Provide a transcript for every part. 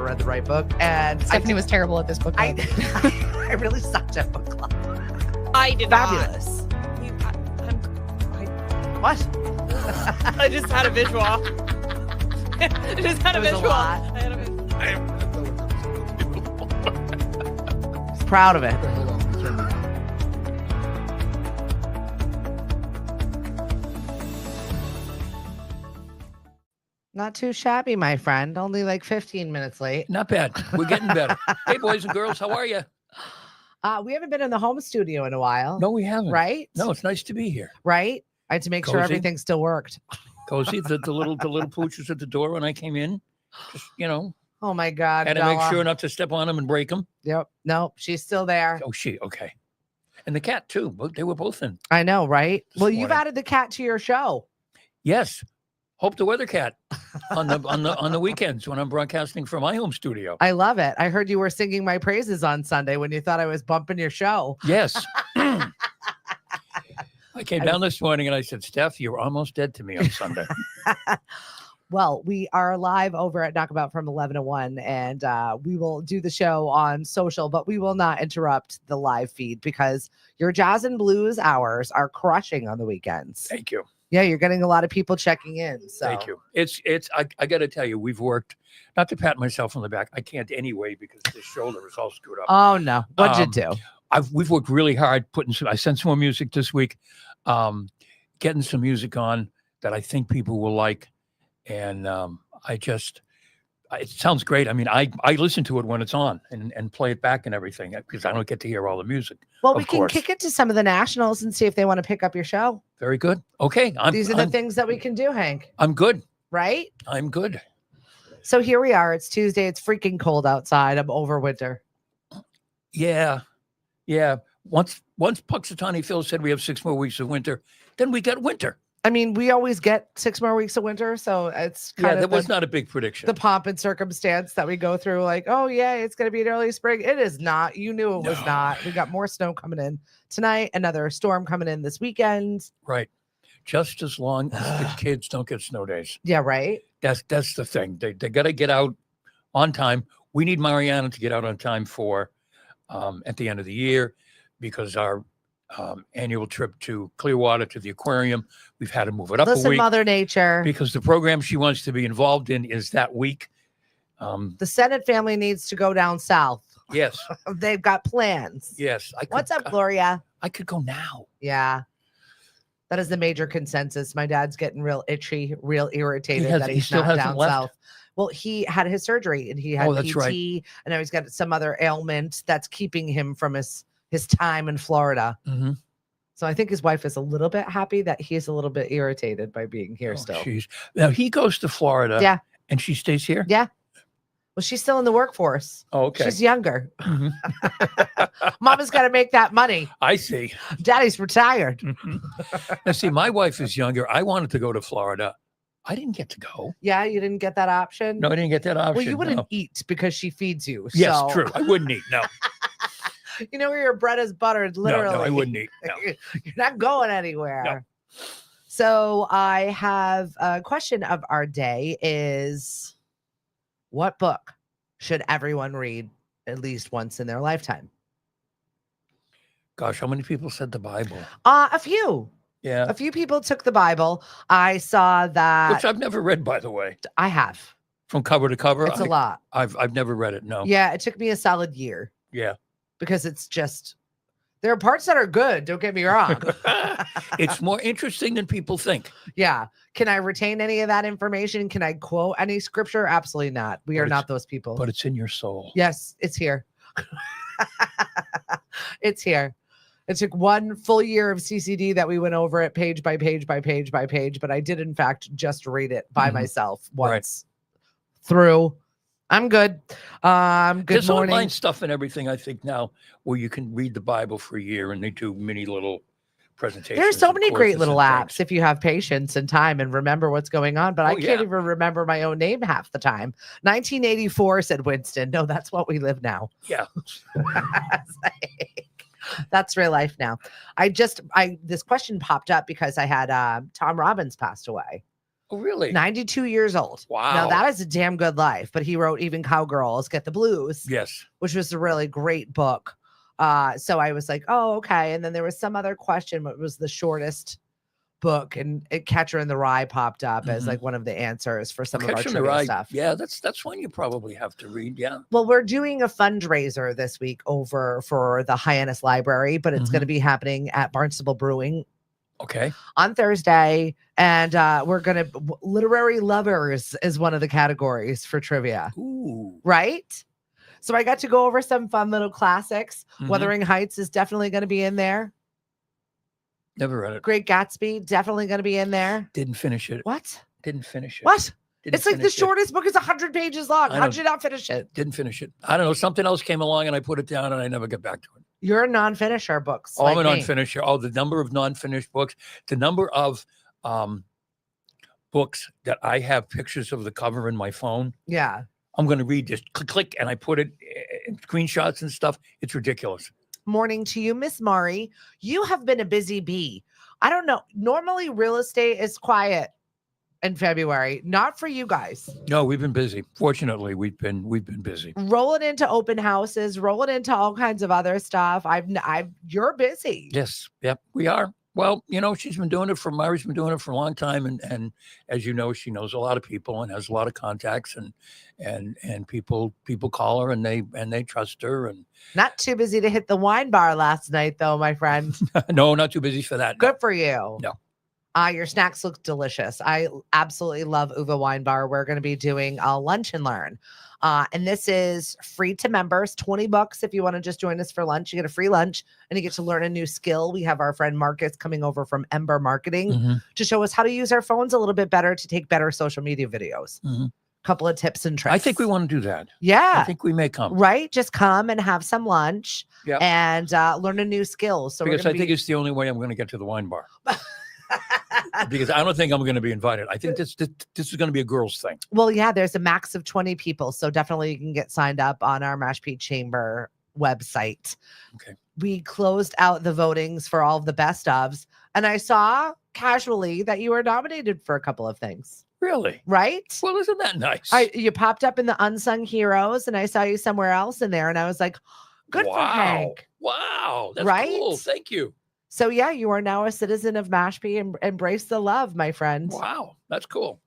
read the right book. And Stephanie was terrible at this book club. I really sucked at book club. I did Fabulous. not. What? I just had a visual. I just had a There was a visual. lot. I had a visual. He's proud of it. Hold on, turn me on. Not too shabby, my friend. Only like 15 minutes late. Not bad. We're getting better. Hey, boys and girls, how are you? We haven't been in the home studio in a while. No, we haven't. Right? No, it's nice to be here. Right? I had to make sure Cozy. everything still worked. Cozy. The little pooch was at the door when I came in. Just, Oh my God. had to make Bella. sure not to step on them and break them. Yep. No, she's still there. Oh, okay. And the cat too. They were both in. I know, right? This Well, you've morning. added the cat to your show. Yes. Hope the weather cat on the weekends when I'm broadcasting from my home studio. I love it. I heard you were singing my praises on Sunday when you thought I was bumping your show. Yes. I came down this morning and I said, Steph, you were almost dead to me on Sunday. Well, we are live over at Knockabout from 11 to 1, and we will do the show on social, but we will not interrupt the live feed because your jazz and blues hours are crushing on the weekends. Thank you. Yeah, you're getting a lot of people checking in. So. Thank you. I got to tell you, we've worked, not to pat myself on the back. I can't anyway because this shoulder is all screwed up. Oh, no. What'd you do? We've worked really hard I sent some more music this week, getting some music on that I think people will like. And it sounds great. I mean, I listen to it when it's on and play it back and everything because I don't get to hear all the music. Well, of we can course. kick it to some of the nationals and see if they want to pick up your show. Very good. Okay. These are the things that we can do, Hank. I'm good. Right? I'm good. So here we are. It's Tuesday. It's freaking cold outside. I'm over winter. Yeah. Yeah. Once Puxatawny Phil said we have 6 more weeks of winter, then we got winter. I mean, we always get 6 more weeks of winter, so it's kind of that was not a big prediction. the pomp and circumstance that we go through. Like, oh yeah, it's going to be an early spring. It is not. You knew it was not. We got more snow coming in tonight. Another storm coming in this weekend. Right. Just as long as the kids don't get snow days. Yeah, right. That's the thing. They got to get out on time. We need Mariana to get out on time for at the end of the year because our annual trip to Clearwater to the aquarium, we've had to move it up Listen, a week Mother Nature. because the program she wants to be involved in is that week. The Senate family needs to go down south. Yes. They've got plans. Yes. What's up, Gloria? I could go now. Yeah. That is the major consensus. My dad's getting real itchy, real irritated that he he's still not hasn't down left? south. Well, he had his surgery and he had that's PT, right. and now he's got some other ailment that's keeping him from his time in Florida. Mm-hmm. So I think his wife is a little bit happy that he's a little bit irritated by being here still. Geez. Now he goes to Florida. Yeah. And she stays here? Yeah. Well, she's still in the workforce. Oh, okay. She's younger. Mhm. Mama's got to make that money. I see. Daddy's retired. Now, see, my wife is younger. I wanted to go to Florida. I didn't get to go. Yeah, you didn't get that option? No, I didn't get that option. Well, you wouldn't no. eat because she feeds you. Yes, so. true. I wouldn't eat. No. You know where your bread is buttered, literally. No, I wouldn't eat. No. You're not going anywhere. No. So I have a question of our day is, what book should everyone read at least once in their lifetime? Gosh, how many people said the Bible? A few. Yeah. A few people took the Bible. I saw that. Which I've never read, by the way. I have. From cover to cover. It's a lot. I've never read it. No. Yeah, it took me a solid year. Yeah. Because it's just, there are parts that are good. Don't get me wrong. It's more interesting than people think. Yeah. Can I retain any of that information? Can I quote any scripture? Absolutely not. We are not those people. But it's in your soul. Yes, it's here. It's here. It took 1 full year of CCD that we went over it page by page by page by page, but I did in fact just read it by myself once through. I'm good. Good There's morning. online stuff and everything, I think, now where you can read the Bible for a year and they do mini little presentations. There's so and many great courses little and apps things. if you have patience and time and remember what's going on, but I Oh, can't yeah. even remember my own name half the time. 1984, said Winston. No, that's what we live now. Yeah. That's real life now. This question popped up because I had Tom Robbins passed away. Oh, really? 92 years old. Wow. Now that is a damn good life. But he wrote Even Cowgirls Get the Blues, Yes. which was a really great book. So I was like, oh, okay. And then there was some other question, what was the shortest book? And Catcher in the Rye popped up as like one of the answers for some of our Catcher in the trivia Rye. stuff. Yeah, that's one you probably have to read. Yeah. Well, we're doing a fundraiser this week over for the Hyannis Library, but it's going to be happening at Barnstable Brewing Okay. on Thursday. And we're going to, literary lovers is one of the categories for trivia. Ooh. Right? So I got to go over some fun little classics. Wuthering Heights is definitely going to be in there. Never read it. Great Gatsby, definitely going to be in there. Didn't finish it. What? Didn't finish it. What? Didn't It's like the finish it. shortest book is 100 pages long. I How know. did you not finish it? Didn't finish it. I don't know. Something else came along and I put it down and I never got back to it. You're a non-finisher books. Oh, like I'm a me. non-finisher. Oh, the number of non-finished books, the number of books that I have pictures of the cover in my phone. Yeah. I'm going to read this. Click, click, and I put it in screenshots and stuff. It's ridiculous. Morning to you, Miss Mari. You have been a busy bee. I don't know. Normally, real estate is quiet in February. Not for you guys. No, we've been busy. Fortunately, we've been busy. Rolling into open houses, rolling into all kinds of other stuff. You're busy. Yes. Yep. We are. Well, you know, Mari's been doing it for a long time. And as you know, she knows a lot of people and has a lot of contacts and people call her and they trust her. And Not too busy to hit the wine bar last night, though, my friend. no, not too busy for that. Good for you. No. Your snacks look delicious. I absolutely love Uva Wine Bar. We're going to be doing a lunch and learn. And this is free to members, $20 if you want to just join us for lunch. You get a free lunch and you get to learn a new skill. We have our friend Marcus coming over from Ember Marketing to show us how to use our phones a little bit better to take better social media videos. Couple of tips and tricks. I think we want to do that. Yeah. I think we may come. Right? Just come and have some lunch Yeah. and learn a new skill. So Because I think it's the only way I'm going to get to the wine bar. Because I don't think I'm going to be invited. I think this is going to be a girls' thing. Well, yeah, there's a max of 20 people. So definitely you can get signed up on our Mashpee Chamber website. Okay. We closed out the votings for all of the best ofs. And I saw casually that you were nominated for a couple of things. Really? Right? Well, isn't that nice? You popped up in the Unsung Heroes and I saw you somewhere else in there. And I was like, good for Hank. Wow. That's Right? cool. Thank you. So yeah, you are now a citizen of Mashpee and embrace the love, my friend. Wow. That's cool.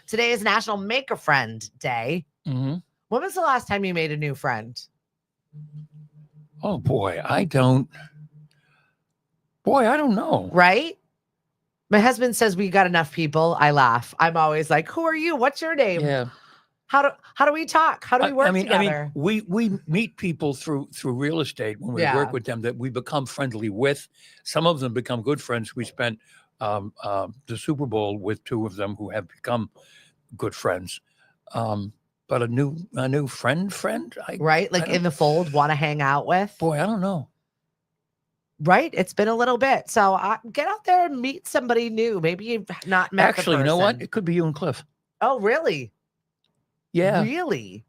Today is National Make a Friend Day. When was the last time you made a new friend? Oh boy, I don't know. Right? My husband says we got enough people. I laugh. I'm always like, who are you? What's your name? Yeah. How do we talk? How do we work together? We meet people through real estate when we work with them that we become friendly with. Some of them become good friends. We spent the Super Bowl with two of them who have become good friends. But a new friend, right? Like in the fold, want to hang out with? Boy, I don't know. Right? It's been a little bit. So get out there and meet somebody new. Maybe you've not met Actually, the you know what? person. It could be you and Cliff. Oh, really? Yeah. Really?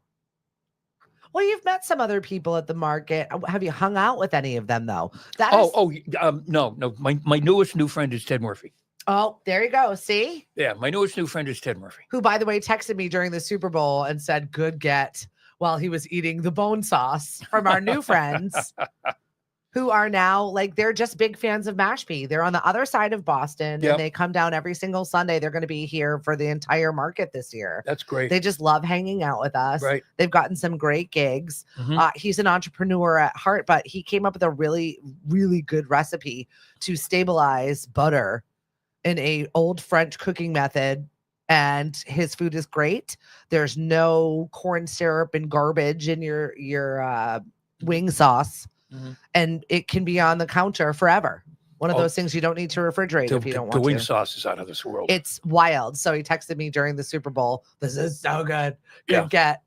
Well, you've met some other people at the market. Have you hung out with any of them, though? No. My newest new friend is Ted Murphy. Oh, there you go. See? Yeah, my newest new friend is Ted Murphy. Who, by the way, texted me during the Super Bowl and said, good get, while he was eating the bone sauce from our new friends who are now like, they're just big fans of Mashpee. They're on the other side of Boston and they come down every single Sunday. They're going to be here for the entire market this year. That's great. They just love hanging out with us. Right. They've gotten some great gigs. He's an entrepreneur at heart, but he came up with a really, really good recipe to stabilize butter in a old French cooking method. And his food is great. There's no corn syrup and garbage in your wing sauce. And it can be on the counter forever. One of those things you don't need to refrigerate if you don't want to. The wing sauce is out of this world. It's wild. So he texted me during the Super Bowl. This is so good. Good get.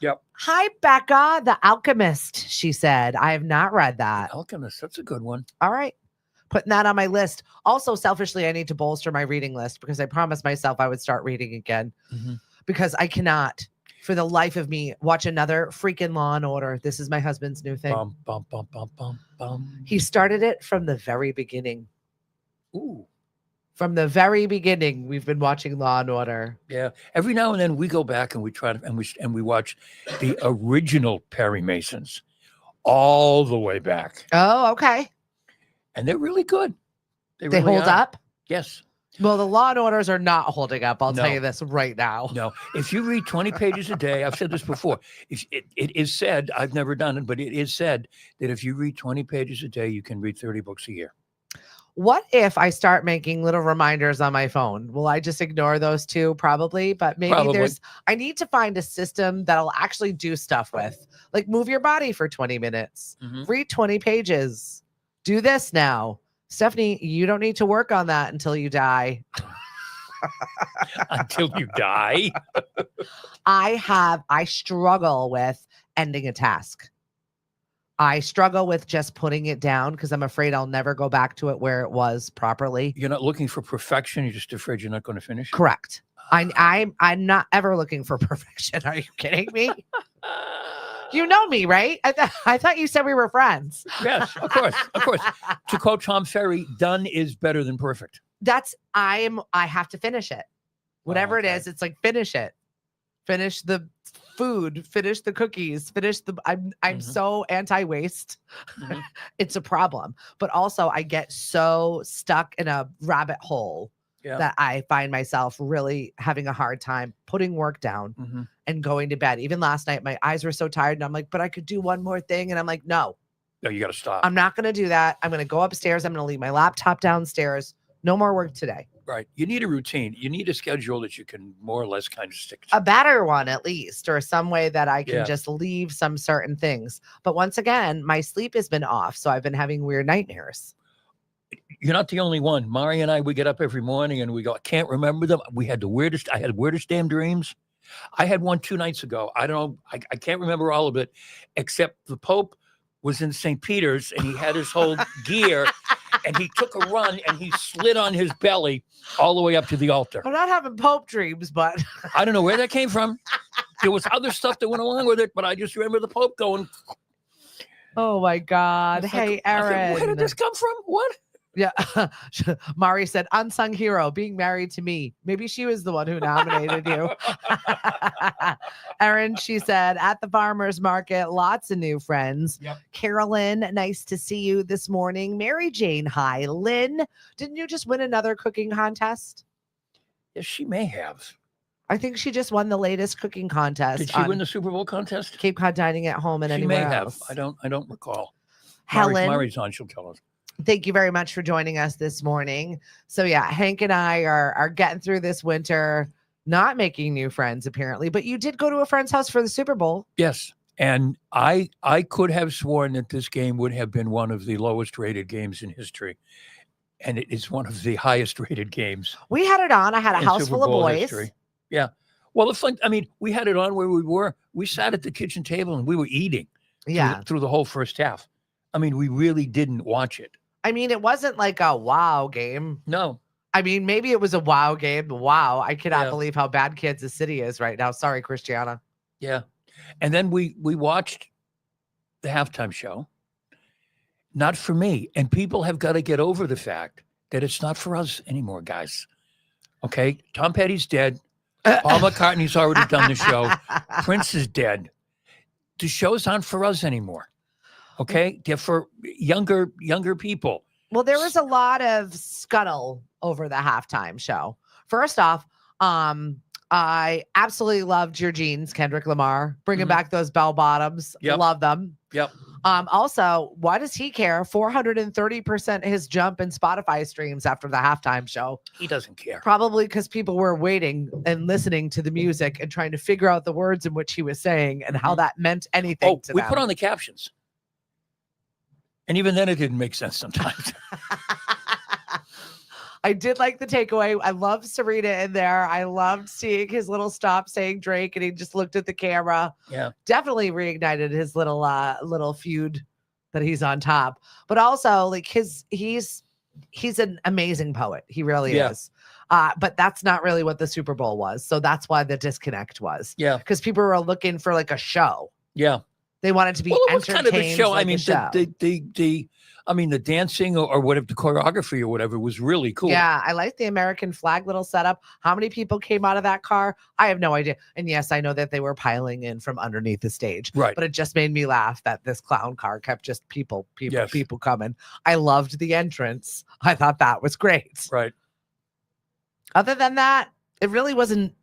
Yep. Hi, Becca, the Alchemist, she said. I have not read that. Alchemist, that's a good one. All right. Putting that on my list. Also, selfishly, I need to bolster my reading list because I promised myself I would start reading again because I cannot, for the life of me, watch another freaking Law and Order. This is my husband's new thing. Bum, bum, bum, bum, bum, bum. He started it from the very beginning. Ooh. From the very beginning, we've been watching Law and Order. Yeah. Every now and then we go back and we try to and we watch the original Perry Masons all the way back. Oh, okay. And they're really good. They really hold are. up? Yes. Well, the Law and Orders are not holding up. I'll tell No. you this right now. No. If you read 20 pages a day, I've said this before. If it is said, I've never done it, but it is said that if you read 20 pages a day, you can read 30 books a year. What if I start making little reminders on my phone? Will I just ignore those two? Probably, but maybe Probably. I need to find a system that I'll actually do stuff with, like move your body for 20 minutes, read 20 pages, do this now. Stephanie, you don't need to work on that until you die. Until you die. I struggle with ending a task. I struggle with just putting it down because I'm afraid I'll never go back to it where it was properly. You're not looking for perfection. You're just afraid you're not going to finish. Correct. I'm not ever looking for perfection. Are you kidding me? You know me, right? I thought you said we were friends. Yes, of course, of course. To quote Tom Ferry, done is better than perfect. I have to finish it. Whatever it is, it's like finish it. Finish the food, finish the cookies, finish the I'm so anti-waste. It's a problem. But also I get so stuck in a rabbit hole that I find myself really having a hard time putting work down and going to bed. Even last night, my eyes were so tired and I'm like, but I could do one more thing. And I'm like, no, you got to stop. I'm not going to do that. I'm going to go upstairs. I'm going to leave my laptop downstairs. No more work today. Right. You need a routine. You need a schedule that you can more or less kind of stick to. A better one, at least, or some way that I can just leave some certain things. But once again, my sleep has been off. So I've been having weird nightmares. You're not the only one. Mari and I, we get up every morning and we go, I can't remember them. I had the weirdest damn dreams. I had one 2 nights ago. I don't know. I can't remember all of it, except the Pope was in St. Peter's and he had his whole gear and he took a run and he slid on his belly all the way up to the altar. I'm not having Pope dreams, but I don't know where that came from. There was other stuff that went along with it, but I just remember the Pope going. Oh my God. Hey, Aaron. Where did this come from? What? Yeah. Mari said, unsung hero, being married to me. Maybe she was the one who nominated you. Erin, she said, at the farmer's market, lots of new friends. Yep. Carolyn, nice to see you this morning. Mary Jane, hi. Lynn, didn't you just win another cooking contest? Yes, she may have. I think she just won the latest cooking contest. Did she win the Super Bowl contest? Cape Cod Dining at Home and she anywhere may else. have. I don't recall. Helen. Mari's on, she'll tell us. Thank you very much for joining us this morning. So yeah, Hank and I are getting through this winter, not making new friends apparently, but you did go to a friend's house for the Super Bowl. Yes. And I could have sworn that this game would have been one of the lowest rated games in history. And it is one of the highest rated games. We had it on. I had a house full of boys. History. Yeah. Well, it's like, I mean, we had it on where we were. We sat at the kitchen table and we were eating through the whole first half. I mean, we really didn't watch it. I mean, it wasn't like a wow game. No. I mean, maybe it was a wow game. Wow. I cannot believe how bad Kansas City is right now. Sorry, Christiana. Yeah. And then we watched the halftime show. Not for me. And people have got to get over the fact that it's not for us anymore, guys. Okay? Tom Petty's dead. Paul McCartney's already done the show. Prince is dead. The shows aren't for us anymore. Okay? They're for younger people. Well, there was a lot of scuttle over the halftime show. First off, I absolutely loved your jeans, Kendrick Lamar, bringing back those bell bottoms. Yep. Love them. Yep. Also, why does he care? 430% his jump in Spotify streams after the halftime show. He doesn't care. Probably because people were waiting and listening to the music and trying to figure out the words in which he was saying and how that meant anything to them. We put on the captions. And even then it didn't make sense sometimes. I did like the takeaway. I loved Serena in there. I loved seeing his little stop saying Drake and he just looked at the camera. Yeah. Definitely reignited his little feud that he's on top. But also like he's an amazing poet. He really is. But that's not really what the Super Bowl was. So that's why the disconnect was. Yeah. Because people were looking for like a show. Yeah. They wanted to be Well, it was kind of a entertained show. like I mean, a show. the dancing or whatever, the choreography or whatever was really cool. Yeah, I like the American flag little setup. How many people came out of that car? I have no idea. And yes, I know that they were piling in from underneath the stage. Right. But it just made me laugh that this clown car kept just people Yes. coming. I loved the entrance. I thought that was great. Right. Other than that, it really wasn't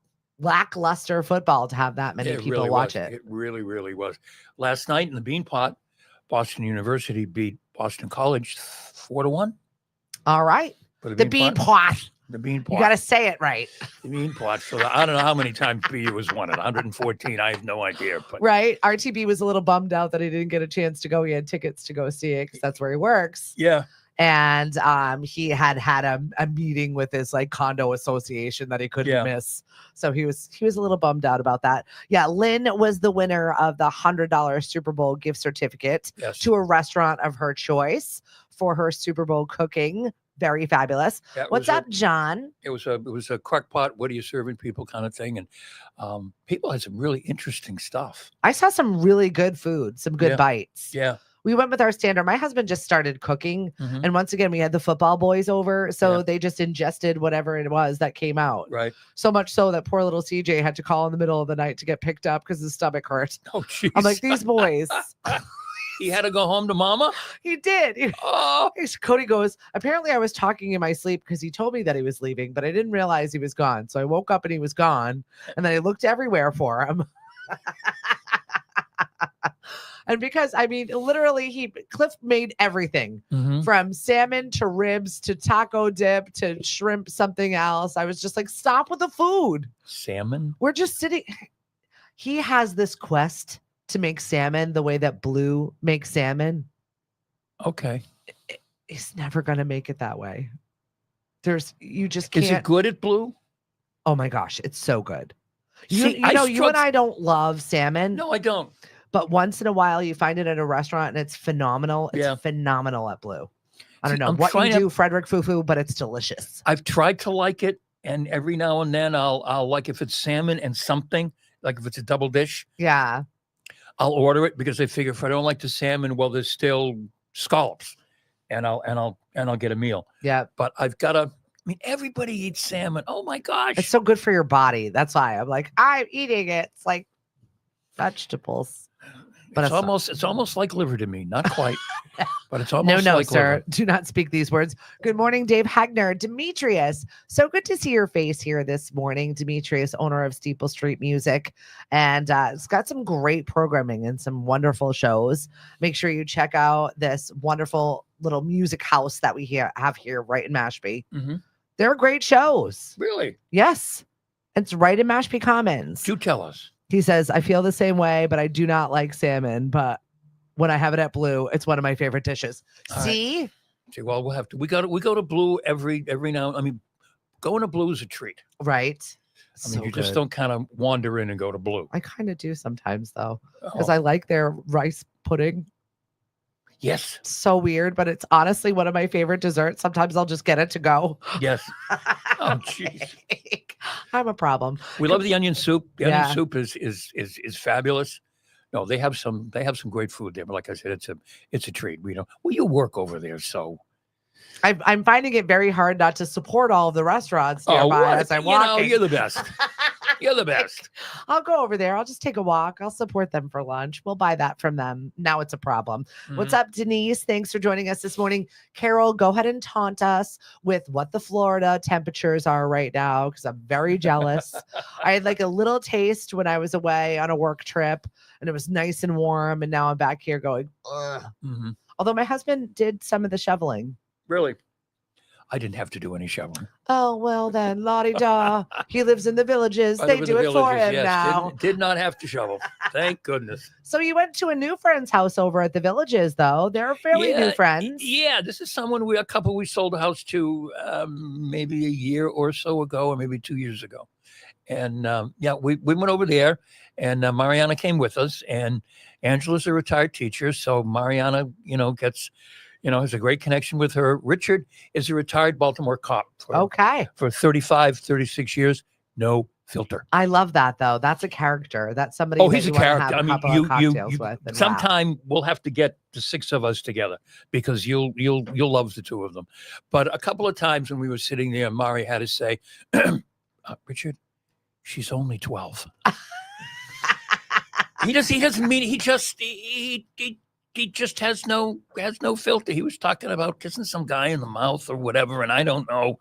lackluster football to have that many It people really watch was. it. It really, really was. Last night in the Beanpot, Boston University beat Boston College 4-1. All right. For The Beanpot. The Beanpot. You got to say it right. The Beanpot. So I don't know how many times BU has won it. 114. I have no idea. But Right. RTB was a little bummed out that he didn't get a chance to go. He had tickets to go see it because that's where he works. yeah. And he had a meeting with his like condo association that he couldn't miss. So he was a little bummed out about that. Yeah, Lynn was the winner of the $100 Super Bowl gift certificate to a restaurant of her choice for her Super Bowl cooking. Very fabulous. What's up, John? It was a crock pot. What are you serving people kind of thing, and people had some really interesting stuff. I saw some really good food, some good bites. Yeah. We went with our standard. My husband just started cooking. And once again, we had the football boys over. So they just ingested whatever it was that came out. Right. So much so that poor little CJ had to call in the middle of the night to get picked up because his stomach hurt. Oh, jeez. I'm like, these boys. He had to go home to mama? He did. Oh. Cody goes, apparently I was talking in my sleep because he told me that he was leaving, but I didn't realize he was gone. So I woke up and he was gone. And then I looked everywhere for him. And because, I mean, literally, Cliff made everything from salmon to ribs to taco dip to shrimp something else. I was just like, stop with the food. Salmon? We're just sitting. He has this quest to make salmon the way that Blue makes salmon. Okay. He's never going to make it that way. You just can't. Is it good at Blue? Oh my gosh, it's so good. See, You and I don't love salmon. No, I don't. But once in a while, you find it at a restaurant and it's phenomenal. It's phenomenal at Blue. I don't know what you do, Frederick Fufu, but it's delicious. I've tried to like it, and every now and then I'll like if it's salmon and something, like if it's a double dish. Yeah. I'll order it because I figure if I don't like the salmon, well, there's still scallops, and I'll get a meal. Yeah. But I've got to. I mean, everybody eats salmon. Oh my gosh, it's so good for your body. That's why I'm like, I'm eating it. It's like vegetables. But it's almost like liver to me. Not quite, but it's almost no, like sir. liver. Do not speak these words. Good morning, Dave Hagner. Demetrius, so good to see your face here this morning. Demetrius, owner of Steeple Street Music, and it's got some great programming and some wonderful shows. Make sure you check out this wonderful little music house that we have here right in Mashpee. They're great shows. Really? Yes. It's right in Mashpee Commons. Do tell us. He says, I feel the same way, but I do not like salmon. But when I have it at Blue, it's one of my favorite dishes. See? Right. See, well, we'll have to. We go to Blue every now. I mean, going to Blue is a treat. Right. I mean, you just don't kind of wander in and go to Blue. I kind of do sometimes, though, because I like their rice pudding. Yes. So weird, but it's honestly one of my favorite desserts. Sometimes I'll just get it to go. Yes. Oh, jeez. I'm a problem. We love the onion soup. The onion soup is fabulous. No, they have some great food there. But like I said, it's a treat. Well, you work over there, so I'm finding it very hard not to support all of the restaurants nearby as I'm walking. You're the best. You're the best. I'll go over there. I'll just take a walk. I'll support them for lunch. We'll buy that from them. Now it's a problem. What's up, Denise? Thanks for joining us this morning. Carol, go ahead and taunt us with what the Florida temperatures are right now, because I'm very jealous. I had like a little taste when I was away on a work trip, and it was nice and warm. And now I'm back here going, ugh. Although my husband did some of the shoveling. Really? I didn't have to do any shoveling. Oh, well then, la-di-da. He lives in the villages. They do it for him now. Did not have to shovel. Thank goodness. So you went to a new friend's house over at the villages, though. They're fairly new friends. Yeah, this is a couple we sold a house to maybe a year or so ago, or maybe 2 years ago. And we went over there, and Mariana came with us. And Angela's a retired teacher, so Mariana, has a great connection with her. Richard is a retired Baltimore cop for 35, 36 years. No filter. I love that though. That's a character. That's somebody. Oh, that he's a you wanna character. Have I a mean, couple of cocktails with. And laugh. sometime we'll have to get the 6 of us together because you'll love the 2 of them. But a couple of times when we were sitting there, Mari had to say, Richard, she's only 12. He doesn't mean he just has no filter. He was talking about kissing some guy in the mouth or whatever, and I don't know.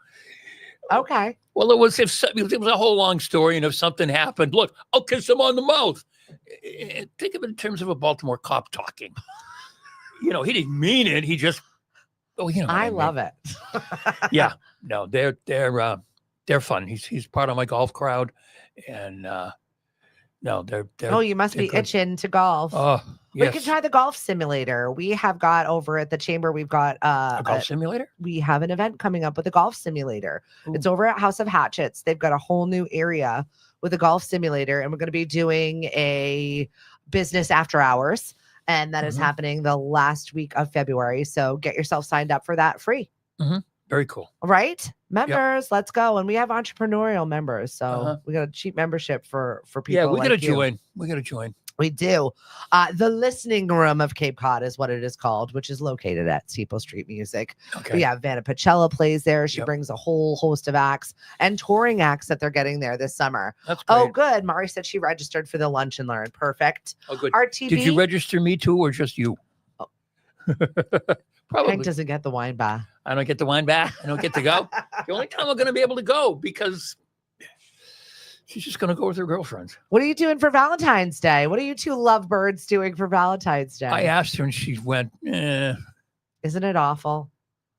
Okay. Well, it was a whole long story, and if something happened, look, I'll kiss him on the mouth. Think of it in terms of a Baltimore cop talking. He didn't mean it. He just, I love it. Yeah, no, they're fun. He's part of my golf crowd, and no, they're. Oh, you must be good. itching to golf. Oh, yes. We can try the golf simulator. We have got over at the chamber. We've got a golf simulator. We have an event coming up with a golf simulator. Ooh. It's over at House of Hatchets. They've got a whole new area with a golf simulator, and we're going to be doing a business after hours, and that is happening the last week of February. So get yourself signed up for that free. Mm-hmm. Very cool. Right? Members, let's go. And we have entrepreneurial members. So we got a cheap membership for people. Yeah, we like got to you. join. We got to join. We do. The Listening Room of Cape Cod is what it is called, which is located at Steeple Street Music. Okay. But yeah, Vanna Pacella plays there. She brings a whole host of acts and touring acts that they're getting there this summer. That's great. Oh, good. Mari said she registered for the Lunch and Learn. Perfect. Oh, good. RTB. Did you register me too, or just you? Oh. Probably. Hank doesn't get the wine bath. I don't get the wine back. I don't get to go. The only time I'm going to be able to go because she's just going to go with her girlfriends. What are you doing for Valentine's Day? What are you 2 lovebirds doing for Valentine's Day? I asked her and she went, Isn't it awful?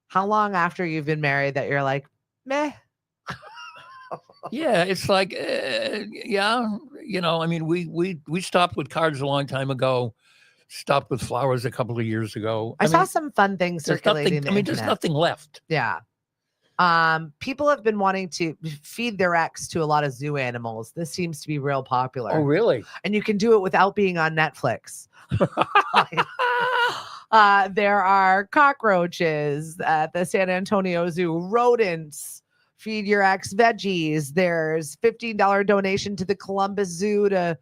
How long after you've been married that you're like, meh? Yeah, it's like, yeah, I mean, we stopped with cards a long time ago, stopped with flowers a couple of years ago. I saw some fun things circulating. There's nothing left. Yeah. People have been wanting to feed their ex to a lot of zoo animals. This seems to be real popular. Oh, really? And you can do it without being on Netflix. There are cockroaches at the San Antonio Zoo, rodents. Feed your ex veggies. There's $15 donation to the Columbus Zoo to,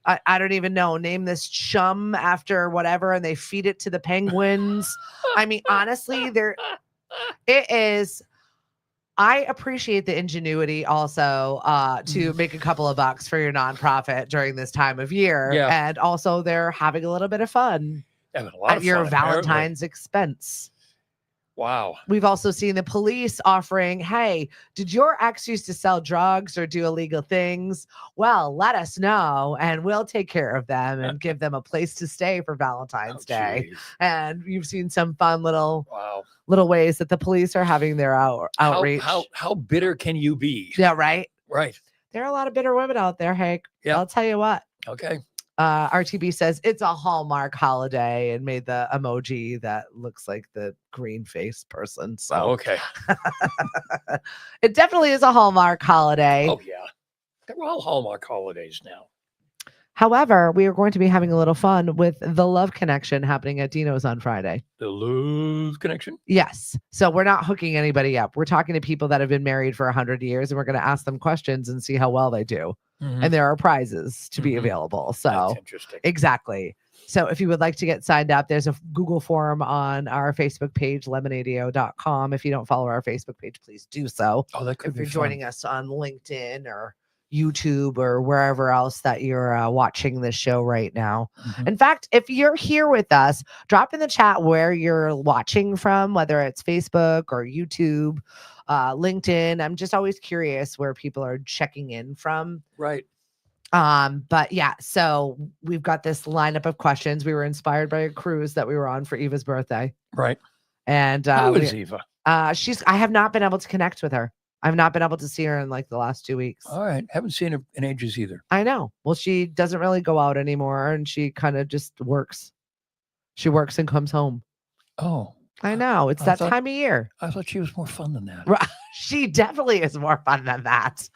I don't even know, name this chum after whatever, and they feed it to the penguins. I mean, honestly, it is. I appreciate the ingenuity also to make a couple of bucks for your nonprofit during this time of year. Yeah. And also they're having a little bit of fun at your Valentine's expense. Wow. We've also seen the police offering, hey, did your ex used to sell drugs or do illegal things? Well, let us know and we'll take care of them and give them a place to stay for Valentine's Day. Geez. And you've seen some fun little ways that the police are having their outreach. How bitter can you be? Yeah, right? Right. There are a lot of bitter women out there, Hank. Yeah. I'll tell you what. Okay. RTB says it's a Hallmark holiday and made the emoji that looks like the green face person. So okay. It definitely is a Hallmark holiday. Oh, yeah. They're all Hallmark holidays now. However, we are going to be having a little fun with the Love Connection happening at Dino's on Friday. The Love Connection? Yes. So we're not hooking anybody up. We're talking to people that have been married for 100 years and we're going to ask them questions and see how well they do. Mm-hmm. And there are prizes to be available. So that's interesting. Exactly. So if you would like to get signed up, there's a Google form on our Facebook page, lemonadio.com. If you don't follow our Facebook page, please do so. Oh, that could if be you're fun. joining us on LinkedIn or YouTube or wherever else that you're watching this show right now. Mm-hmm. In fact, if you're here with us, drop in the chat where you're watching from, whether it's Facebook or YouTube, LinkedIn. I'm just always curious where people are checking in from. Right. But yeah, so we've got this lineup of questions. We were inspired by a cruise that we were on for Eva's birthday. Right. And how is Eva? I have not been able to connect with her. I've not been able to see her in like the last 2 weeks. All right. Haven't seen her in ages either. I know. Well, she doesn't really go out anymore and she kind of just works. She works and comes home. Oh. I know. It's that time of year. I thought she was more fun than that. She definitely is more fun than that.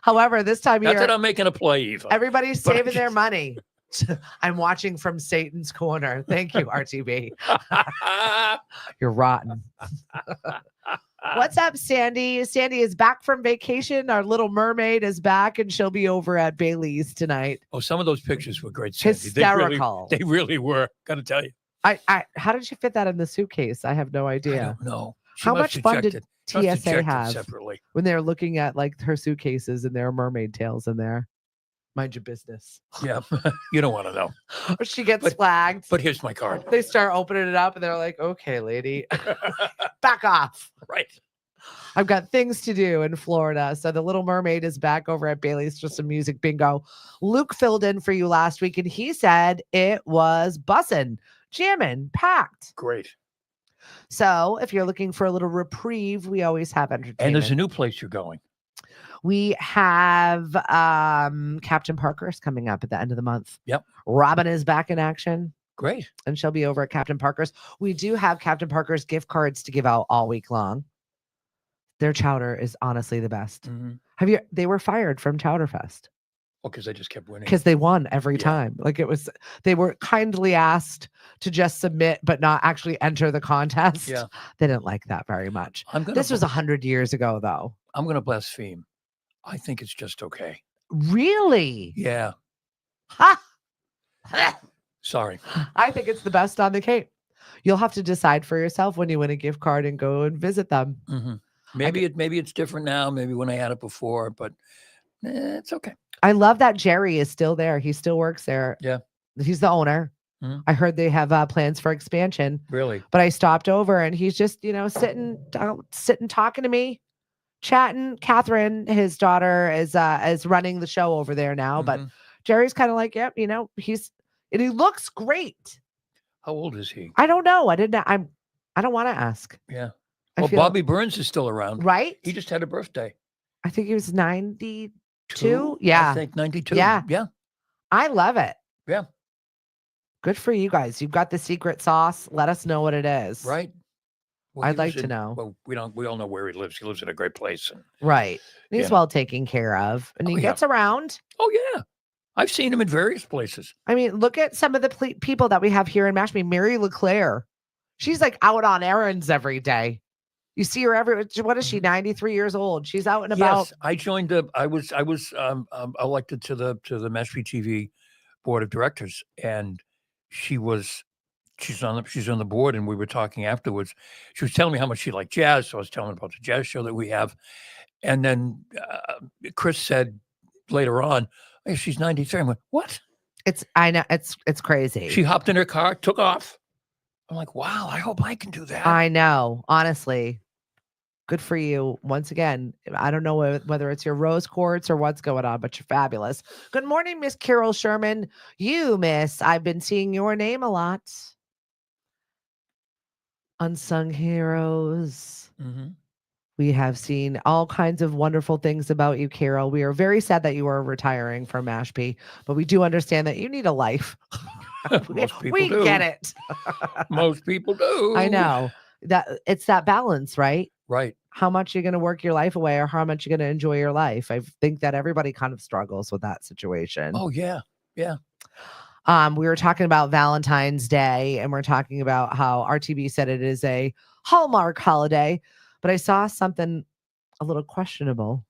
However, this time of year. Not that I'm making a play, Eva. Everybody's saving their money. I'm watching from Satan's corner. Thank you, RTB. You're rotten. What's up, Sandy? Sandy is back from vacation. Our little mermaid is back, and she'll be over at Bailey's tonight. Oh, some of those pictures were great, Sandy. Hysterical. They really were. Got to tell you. How did you fit that in the suitcase? I have no I idea. don't know. How much fun did TSA have separately when they're looking at like her suitcases and there are mermaid tails in there? Mind your business. Yeah, you don't want to know. Or she gets flagged. But here's my card. They start opening it up and they're like, okay, lady, back off. Right. I've got things to do in Florida. So the Little Mermaid is back over at Bailey's for some music bingo. Luke filled in for you last week and he said it was bussin', jamming, packed. Great. So if you're looking for a little reprieve, we always have entertainment. And there's a new place you're going. We have Captain Parker's coming up at the end of the month. Yep. Robin is back in action. Great. And she'll be over at Captain Parker's. We do have Captain Parker's gift cards to give out all week long. Their chowder is honestly the best. Mm-hmm. They were fired from Chowderfest. Oh, because they just kept winning. Because they won every time. Like they were kindly asked to just submit, but not actually enter the contest. Yeah. They didn't like that very much. This was 100 years ago, though. I'm going to blaspheme. I think it's just okay. Really? Yeah. Ha! Sorry. I think it's the best on the Cape. You'll have to decide for yourself when you win a gift card and go and visit them. Mm-hmm. Maybe it's different now. Maybe when I had it before, but it's okay. I love that Jerry is still there. He still works there. Yeah. He's the owner. Mm-hmm. I heard they have plans for expansion. Really? But I stopped over and he's just, sitting talking to me, chatting. Catherine, his daughter, is running the show over there now. Mm-hmm. But Jerry's kind of like, yep, he looks great. How old is he? I don't know. I don't want to ask. Yeah. Well, Bobby Burns is still around. Right? He just had a birthday. I think he was 92. Yeah. I think 92. Yeah. Yeah. I love it. Yeah. Good for you guys. You've got the secret sauce. Let us know what it is. Right. Well, I'd like to know. Well, we all know where he lives. He lives in a great place. Right. He's well taken care of. And he gets around. Oh, yeah. I've seen him in various places. I mean, look at some of the people that we have here in Mashpee. Mary LeClaire. She's like out on errands every day. You see her what is she, 93 years old? She's out and about. Yes, I joined I was elected to the Mashpee TV board of directors, and she's on the board, and we were talking afterwards. She was telling me how much she liked jazz, so I was telling her about the jazz show that we have. And then Chris said later on, hey, she's 93. I went, what? I know it's crazy. She hopped in her car, took off. I'm like, wow, I hope I can do that. I know, honestly. Good for you. Once again, I don't know whether it's your rose quartz or what's going on, but you're fabulous. Good morning, Miss Carol Sherman. I've been seeing your name a lot. Unsung heroes. Mm-hmm. We have seen all kinds of wonderful things about you, Carol. We are very sad that you are retiring from Mashpee, but we do understand that you need a life. Most people we do. get it. Most people do. I know. That it's that balance, right? Right. How much you're going to work your life away or how much you're going to enjoy your life. I think that everybody kind of struggles with that situation. Oh, yeah. Yeah. We were talking about Valentine's Day, and we're talking about how RTB said it is a Hallmark holiday, but I saw something a little questionable.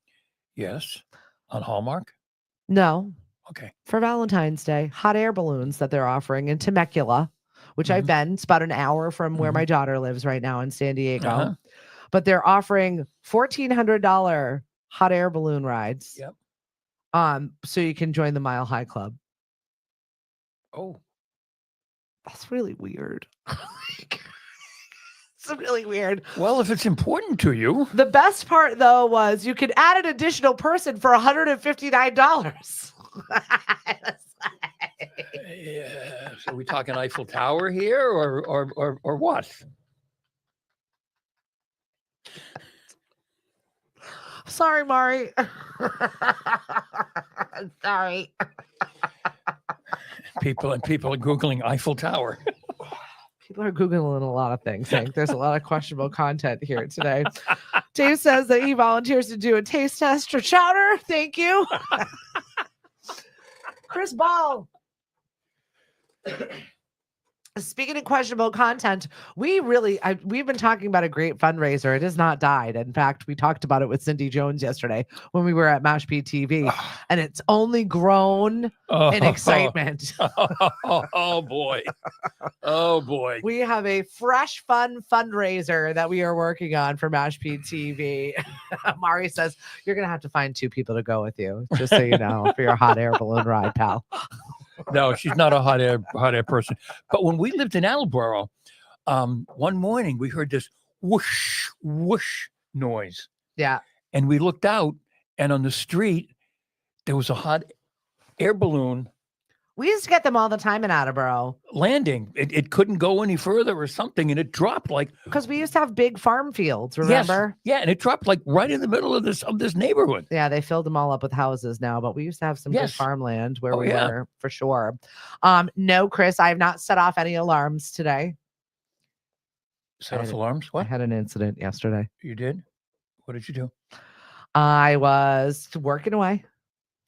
Yes. On Hallmark? No. Okay. For Valentine's Day, hot air balloons that they're offering in Temecula, which I've been. It's about an hour from where my daughter lives right now in San Diego. Uh-huh. But they're offering $1,400 hot air balloon rides. Yep. So you can join the Mile High Club. Oh. That's really weird. It's really weird. Well, if it's important to you. The best part, though, was you could add an additional person for $159. Yeah. So are we talking Eiffel Tower here or what? Sorry, Mari. Sorry. People are Googling Eiffel Tower. People are Googling a lot of things. Hank. There's a lot of questionable content here today. Dave says that he volunteers to do a taste test for chowder. Thank you. Chris Ball. Speaking of questionable content, we've been talking about a great fundraiser. It has not died. In fact, we talked about it with Cindy Jones yesterday when we were at Mash P TV, and it's only grown in excitement. Oh boy. Oh boy. We have a fresh, fun fundraiser that we are working on for Mash P TV. Mari says, you're going to have to find 2 people to go with you, just so you know, for your hot air balloon ride, pal. No, she's not a hot air person. But when we lived in Attleboro, one morning we heard this whoosh, whoosh noise. Yeah. And we looked out, and on the street, there was a hot air balloon We used to get them all the time in Attleboro landing. It couldn't go any further or something, and it dropped like, because we used to have big farm fields, remember? yeah, and it dropped like right in the middle of this neighborhood. Yeah, they filled them all up with houses now, but we used to have some good farmland where we were for sure. No, Chris, I have not set off any alarms today. Set off alarms? What? I had an incident yesterday. You did? What did you do? I was working away,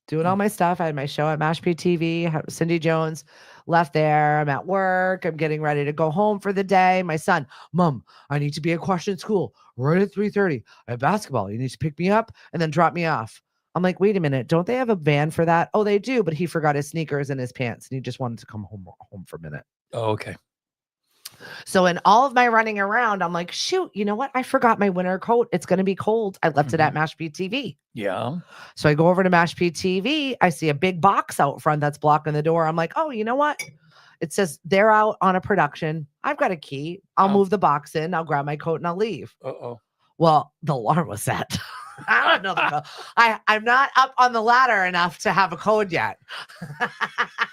doing all my stuff. I had my show at Mash P TV. Cindy Jones left there. I'm at work. I'm getting ready to go home for the day. My son, Mom, I need to be at Quashnet School right at 3:30. I have basketball. You need to pick me up and then drop me off. I'm like, wait a minute. Don't they have a van for that? Oh, they do. But he forgot his sneakers and his pants, and he just wanted to come home for a minute. Oh, okay. So in all of my running around, I'm like, shoot, you know what? I forgot my winter coat. It's going to be cold. I left it at Mash P TV. Yeah. So I go over to Mash P TV. I see a big box out front that's blocking the door. I'm like, oh, you know what? It says they're out on a production. I've got a key. I'll move the box in. I'll grab my coat and I'll leave. Uh-oh. Well, the alarm was set. I don't know the code. I'm not up on the ladder enough to have a code yet.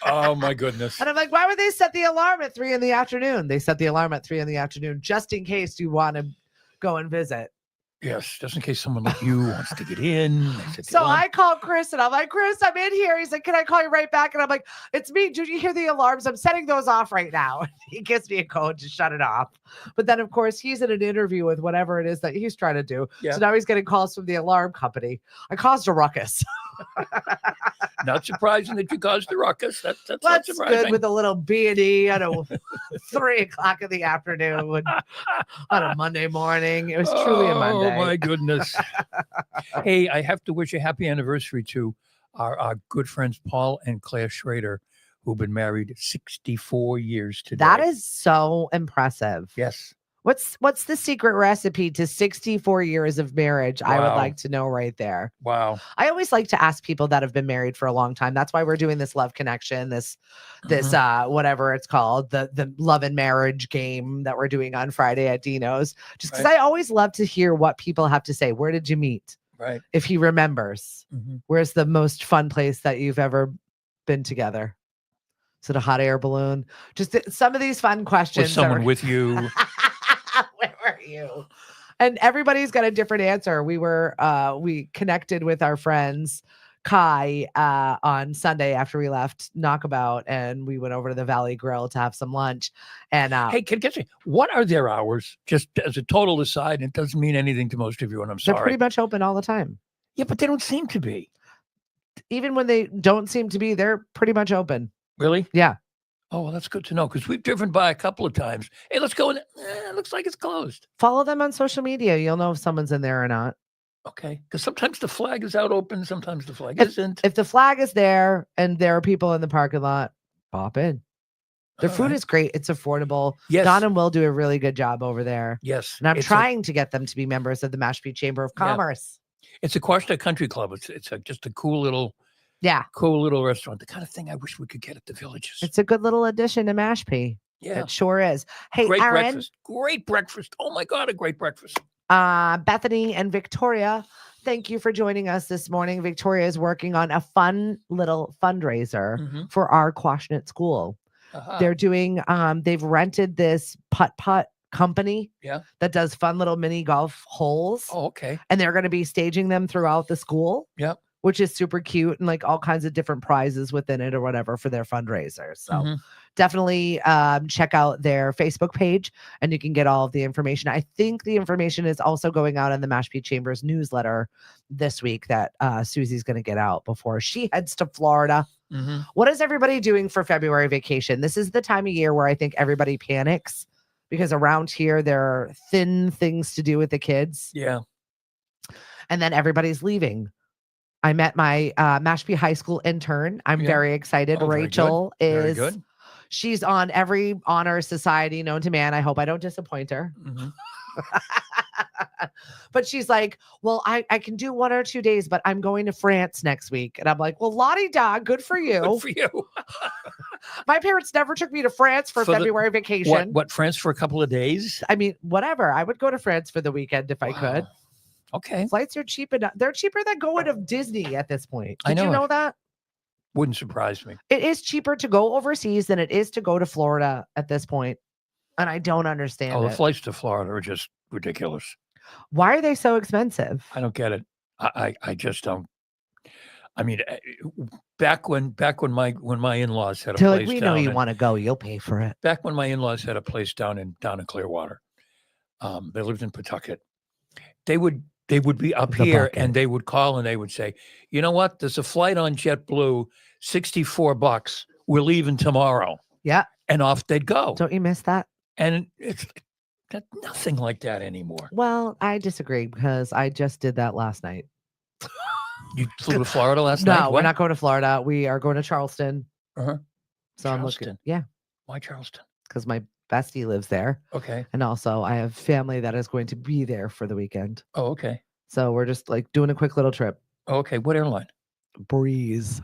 Oh my goodness. And I'm like, why would they set the alarm at 3 p.m? They set the alarm at 3 p.m. just in case you want to go and visit. Yes, just in case someone like you wants to get in. So I called Chris and I'm like, Chris, I'm in here. He's like, can I call you right back? And I'm like, it's me. Did you hear the alarms? I'm setting those off right now. He gives me a code to shut it off. But then, of course, he's in an interview with whatever it is that he's trying to do. Yeah. So now he's getting calls from the alarm company. I caused a ruckus. Not surprising that you caused a ruckus. That's not surprising. Good with a little B&E at 3:00 in the afternoon on a Monday morning. It was truly a Monday. Oh my goodness. Hey, I have to wish a happy anniversary to our good friends Paul and Claire Schrader, who've been married 64 years today. That is so impressive. Yes. What's the secret recipe to 64 years of marriage? Wow. I would like to know right there. Wow. I always like to ask people that have been married for a long time. That's why we're doing this love connection, this whatever it's called, the love and marriage game that we're doing on Friday at Dino's. Just because I always love to hear what people have to say. Where did you meet? Right. If he remembers. Where's the most fun place that you've ever been together? Is it a hot air balloon? Just some of these fun questions. Was someone with you? Where were you? And everybody's got a different answer. We connected with our friends Kai on Sunday after we left Knockabout, and we went over to the Valley Grill to have some lunch. And hey, can I say, what are their hours? Just as a total aside, it doesn't mean anything to most of you, and I'm sorry. They're pretty much open all the time. Yeah, but they don't seem to be. Even when they don't seem to be, they're pretty much open. Really? Yeah. Oh, well, that's good to know, because we've driven by a couple of times. Hey, let's go in. It looks like it's closed. Follow them on social media. You'll know if someone's in there or not. Okay. Because sometimes the flag is out open. Sometimes the flag isn't. If the flag is there and there are people in the parking lot, pop in. Their food is great. It's affordable. Yes. Don and Will do a really good job over there. Yes. And I'm trying to get them to be members of the Mashpee Chamber of Commerce. Yeah. It's a Quashnet Country Club. It's just a cool little restaurant. The kind of thing I wish we could get at the villages. It's a good little addition to Mashpee. Yeah. It sure is. Hey, great Aaron. Breakfast. Great breakfast. Oh my God, a great breakfast. Bethany and Victoria, thank you for joining us this morning. Victoria is working on a fun little fundraiser for our Quashnet school. They're doing, they've rented this putt-putt company that does fun little mini golf holes. Oh, okay. And they're going to be staging them throughout the school. Yep. Which is super cute, and like all kinds of different prizes within it or whatever for their fundraiser. So definitely check out their Facebook page and you can get all of the information. I think the information is also going out in the Mashpee Chambers newsletter this week that Susie's going to get out before she heads to Florida. What is everybody doing for February vacation? This is the time of year where I think everybody panics because around here there are thin things to do with the kids. Yeah. And then everybody's leaving. I met my Mashpee High School intern. I'm very excited. Oh, Rachel very is, good. She's on every honor society known to man. I hope I don't disappoint her. But she's like, well, I can do 1 or 2 days, but I'm going to France next week. And I'm like, well, la-di-da, good for you. Good for you. My parents never took me to France for February vacation. What, France for a couple of days? I mean, whatever. I would go to France for the weekend if I could. Okay. Flights are cheap enough. They're cheaper than going to Disney at this point. Did you know that? Wouldn't surprise me. It is cheaper to go overseas than it is to go to Florida at this point. And I don't understand Oh, it. the flights to Florida are just ridiculous. Why are they so expensive? I don't get it. I just don't. I mean, back when my in-laws had a They're place like, we down know you in- want to go. You'll pay for it. back when my in-laws had a place down in Clearwater. They lived in Pawtucket. They would be up The here bucket. and they would call and they would say, you know what? There's a flight on JetBlue, $64. We're leaving tomorrow. Yeah. And off they'd go. Don't you miss that? And it's nothing like that anymore. Well, I disagree because I just did that last night. You flew to Florida last night? No, we're What? not going to Florida. We are going to Charleston. Uh-huh. So I'm Charleston. looking. Yeah. Why Charleston? Because my bestie lives there. Okay. And also I have family that is going to be there for the weekend. Oh, okay. So we're just like doing a quick little trip. Oh, okay. What airline? Breeze.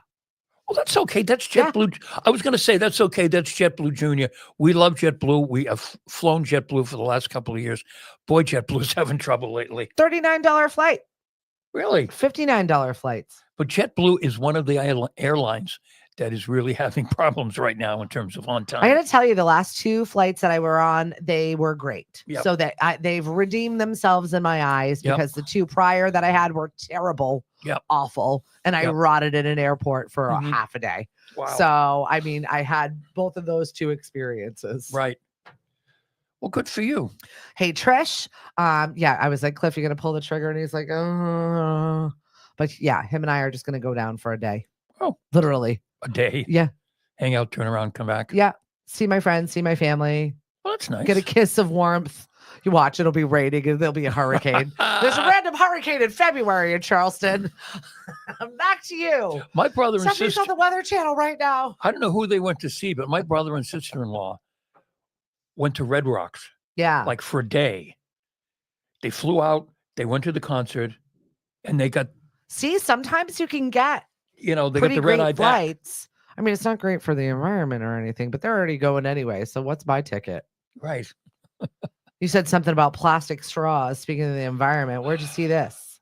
Well, that's okay. That's Yeah. JetBlue. I was going to say that's okay. That's JetBlue Junior. We love JetBlue. We have flown JetBlue for the last couple of years. Boy, JetBlue's having trouble lately. $39 flight. Really? $59 flights. But JetBlue is one of the airlines that is really having problems right now in terms of on time. I got to tell you, the last 2 flights that I were on, they were great. Yep. So that they've redeemed themselves in my eyes Yep. because the 2 prior that I had were terrible, Yep. awful, and I Yep. rotted in an airport for Mhm. a half a day. Wow. So, I mean, I had both of those 2 experiences. Right. Well, good for you. Hey, Trish. Yeah, I was like, Cliff, you're going to pull the trigger. And he's like, but yeah, him and I are just going to go down for a day. Oh. Literally. A day. Yeah. Hang out, turn around, come back. Yeah. See my friends, see my family, Well, that's nice. get a kiss of warmth. You watch, it'll be raining and there'll be a hurricane. There's a random hurricane in February in Charleston. Back to you. My brother and Stephanie's sister. on the Weather Channel right now. I don't know who they went to see, but my brother and sister-in-law went to Red Rocks Yeah. like for a day. They flew out, they went to the concert, and they got, See, sometimes you can get they got pretty the red eye great back. flights. I mean, it's not great for the environment or anything, but they're already going anyway. So what's my ticket? Right. You said something about plastic straws. Speaking of the environment, where'd you see this?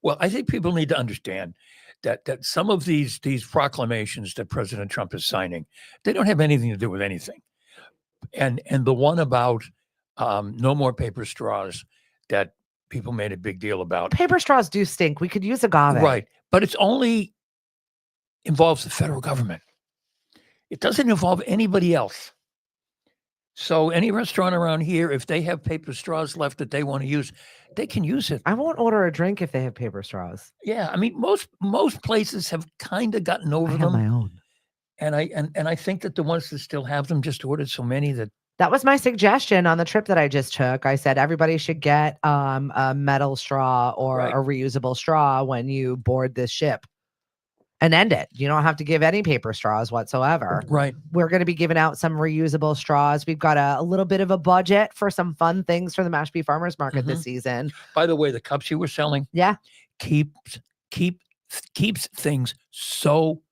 Well, I think people need to understand that some of these proclamations that President Trump is signing, they don't have anything to do with anything. And the one about no more paper straws that people made a big deal about. Paper straws do stink. We could use agave. Right. But it's only involves the federal government. It doesn't involve anybody else. So any restaurant around here, if they have paper straws left that they want to use, they can use it. I won't order a drink if they have paper straws. Yeah, I mean most places have kind of gotten I over have them, my own. and I think that the ones that still have them just ordered so many that That was my suggestion on the trip that I just took. I said everybody should get a metal straw or Right. a reusable straw when you board this ship and end it. You don't have to give any paper straws whatsoever. right. We're going to be giving out some reusable straws. We've got a little bit of a budget for some fun things for the Mashpee Farmers Market this season. By the way, the cups you were selling Yeah. keeps things so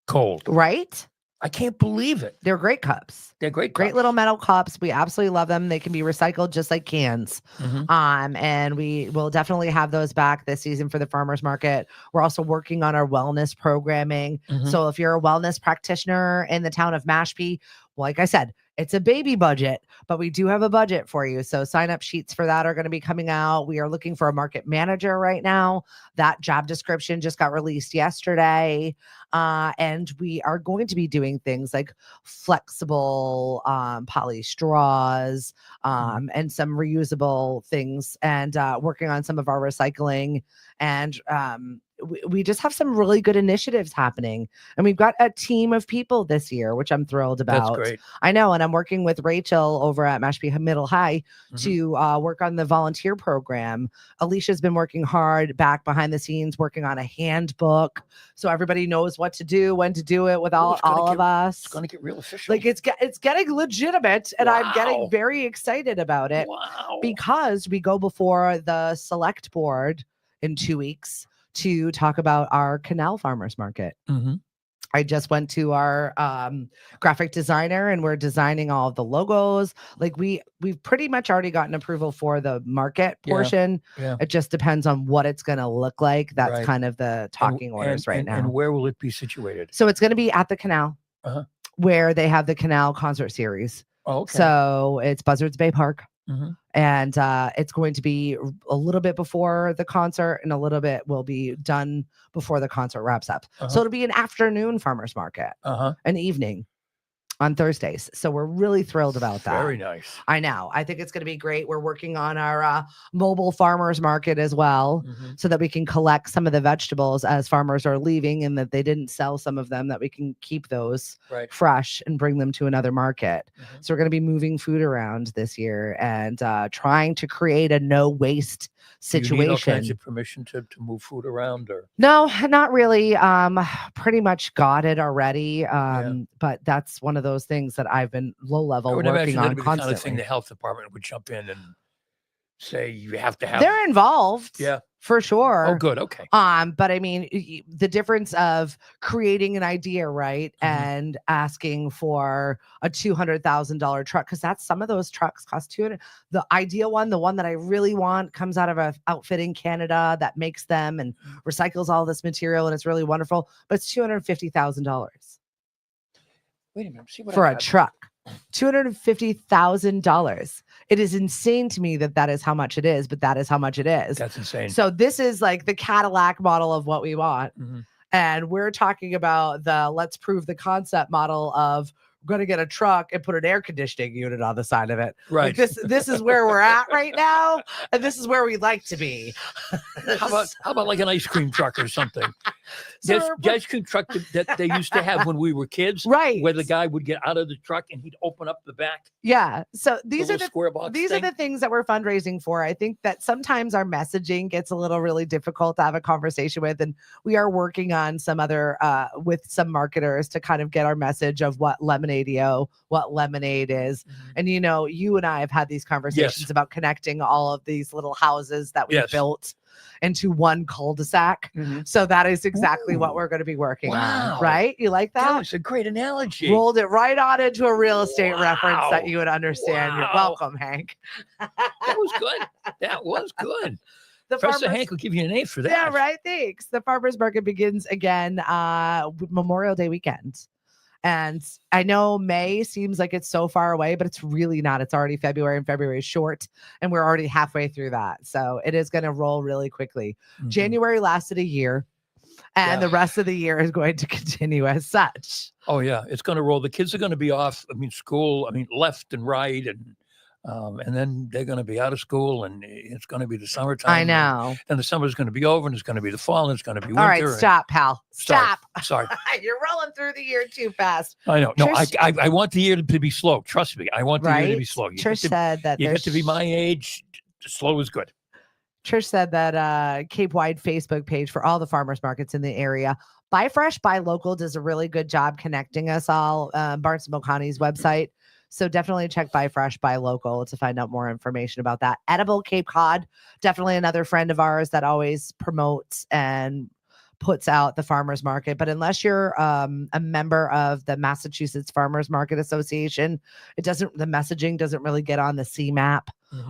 cold. Right? I can't believe it. They're great cups. They're great. Great cups. little metal cups. We absolutely love them. They can be recycled just like cans. Mhm. And we will definitely have those back this season for the farmers market. We're also working on our wellness programming. Mhm. So if you're a wellness practitioner in the town of Mashpee, like I said, it's a baby budget, but we do have a budget for you. So sign up sheets for that are going to be coming out. We are looking for a market manager right now. That job description just got released yesterday. And we are going to be doing things like flexible poly straws and some reusable things and working on some of our recycling. And we just have some really good initiatives happening. And we've got a team of people this year, which I'm thrilled about. That's great. I know. And I'm working with Rachel over at Mashpee Middle High to work on the volunteer program. Alicia's been working hard back behind the scenes, working on a handbook. So everybody knows what to do, when to do it with all of us. It's going to get real official. Like it's getting legitimate, and I'm getting very excited about it. Wow. Because we go before the select board in 2 weeks to talk about our Canal Farmers Market. I just went to our graphic designer, and we're designing all of the logos. Like we've pretty much already gotten approval for the market portion. Yeah. It just depends on what it's going to look like. That's kind of the talking orders right now. And where will it be situated? So it's going to be at the Canal, where they have the Canal concert series. Oh, okay. So it's Buzzards Bay Park. And it's going to be a little bit before the concert, and a little bit will be done before the concert wraps up. So it'll be an afternoon farmers market, an evening on Thursdays. So we're really thrilled about that. Very nice. I know. I think it's going to be great. We're working on our mobile farmers market as well, so that we can collect some of the vegetables as farmers are leaving, and that they didn't sell some of them, that we can keep those fresh and bring them to another market. So we're going to be moving food around this year and trying to create a no waste situation. Do you need all kinds of permission to move food around, or no, not really. Pretty much got it already. But that's one of those things that I've been low level working on constantly. The kind of thing the health department would jump in and say you have to have. They're involved. Yeah. For sure. Oh, good. Okay. But I mean, the difference of creating an idea, right, and asking for a $200,000 truck, because that's some of those trucks cost $200,000. The ideal one, the one that I really want, comes out of an outfit in Canada that makes them and recycles all this material, and it's really wonderful. But it's $250,000. Wait a minute. See what for a truck. $250,000. It is insane to me that is how much it is, but that is how much it is. That's insane. So this is like the Cadillac model of what we want. And we're talking about the let's prove the concept model of we're going to get a truck and put an air conditioning unit on the side of it. Right. Like this is where we're at right now. And this is where we'd like to be. How about like an ice cream truck or something? The ice cream truck that they used to have when we were kids, right? Where the guy would get out of the truck and he'd open up the back. Yeah. So these are the things that we're fundraising for. I think that sometimes our messaging gets a little really difficult to have a conversation with, and we are working on some other with some marketers to kind of get our message of what lemonade is. And you and I have had these conversations about connecting all of these little houses that we built into one cul-de-sac. So that is exactly what we're going to be working on, right? You like that? That was a great analogy. Rolled it right on into a real estate reference that you would understand. You're welcome, Hank. That was good. That was good. Professor Hank will give you an A for that. Yeah, right. Thanks. The farmers market begins again Memorial Day weekend. And I know May seems like it's so far away, but it's really not. It's already February, and February is short, and we're already halfway through that. So it is going to roll really quickly. January lasted a year, and the rest of the year is going to continue as such. Oh, yeah. It's going to roll. The kids are going to be off. School, left and right. And then they're going to be out of school, and it's going to be the summertime. I know. Then the summer's going to be over, and it's going to be the fall, and it's going to be winter. All right, stop, pal. Stop. Sorry. You're rolling through the year too fast. I know. No, I want the year to be slow. Trust me. I want the year to be slow. Trish said that you get to be my age. Slow is good. Trish said that Cape Wide Facebook page for all the farmers markets in the area. Buy Fresh, Buy Local does a really good job connecting us all. Barnes & County's website. So definitely check Buy Fresh, Buy Local to find out more information about that. Edible Cape Cod, definitely another friend of ours that always promotes and puts out the farmers market. But unless you're a member of the Massachusetts Farmers Market Association, the messaging doesn't really get on the CMAP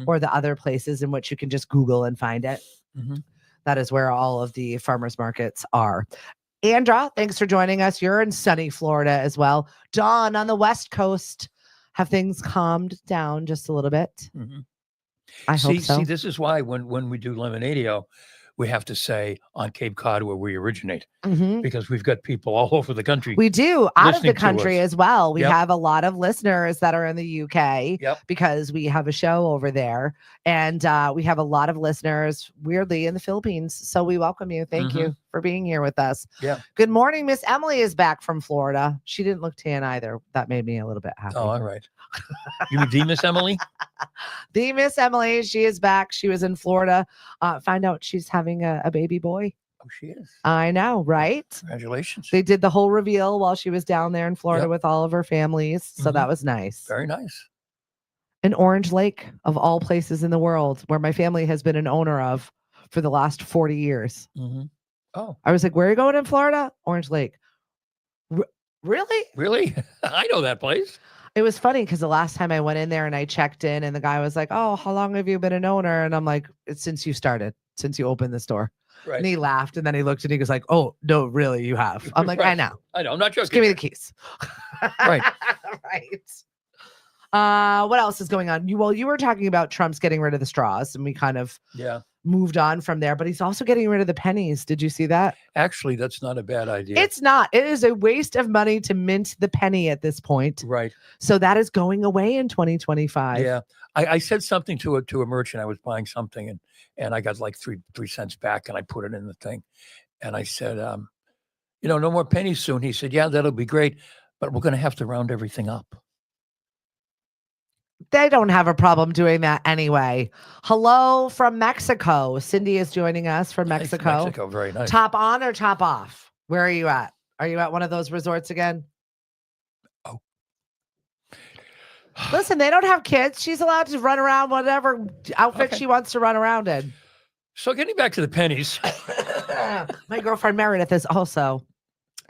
or the other places in which you can just Google and find it. That is where all of the farmers markets are. Andra, thanks for joining us. You're in sunny Florida as well. Dawn on the West Coast. Have things calmed down just a little bit? I hope so. See, this is why when we do Lemonadio, we have to say on Cape Cod where we originate, because we've got people all over the country. We do, out of the country as well. We have a lot of listeners that are in the UK because we have a show over there. And we have a lot of listeners, weirdly, in the Philippines. So we welcome you. Thank you for being here with us. Yeah. Good morning. Miss Emily is back from Florida. She didn't look tan either. That made me a little bit happy. Oh, all right. You mean the Miss Emily? The Miss Emily, she is back. She was in Florida. Find out she's having a baby boy. Oh, she is. I know, right? Congratulations. They did the whole reveal while she was down there in Florida Yep. with all of her families. So that was nice. Very nice. In Orange Lake, of all places in the world, where my family has been an owner of for the last 40 years. Mm-hmm. Oh, I was like, where are you going in Florida? Orange Lake. Really? really? I know that place. It was funny because the last time I went in there and I checked in and the guy was like, oh, how long have you been an owner? And I'm like, it's since you started, since you opened the store. Right. And he laughed and then he looked and he was like, oh, no, really, you have. I'm like, Right. I know. I know. I'm not joking. Just give me the keys. Right. Right. What else is going on? You were talking about Trump's getting rid of the straws and we kind of moved on from there, but he's also getting rid of the pennies. Did you see that? Actually, that's not a bad idea. It's not. It is a waste of money to mint the penny at this point. Right. So that is going away in 2025. Yeah. I said something to a merchant. I was buying something and I got like three cents back and I put it in the thing. And I said, no more pennies soon. He said, yeah, that'll be great, but we're going to have to round everything up. They don't have a problem doing that anyway. Hello from Mexico. Cindy is joining us from Mexico. Mexico, very nice. Top on or top off? Where are you at? Are you at one of those resorts again? Oh. Listen, they don't have kids. She's allowed to run around whatever outfit she wants to run around in. So getting back to the pennies. My girlfriend Meredith is also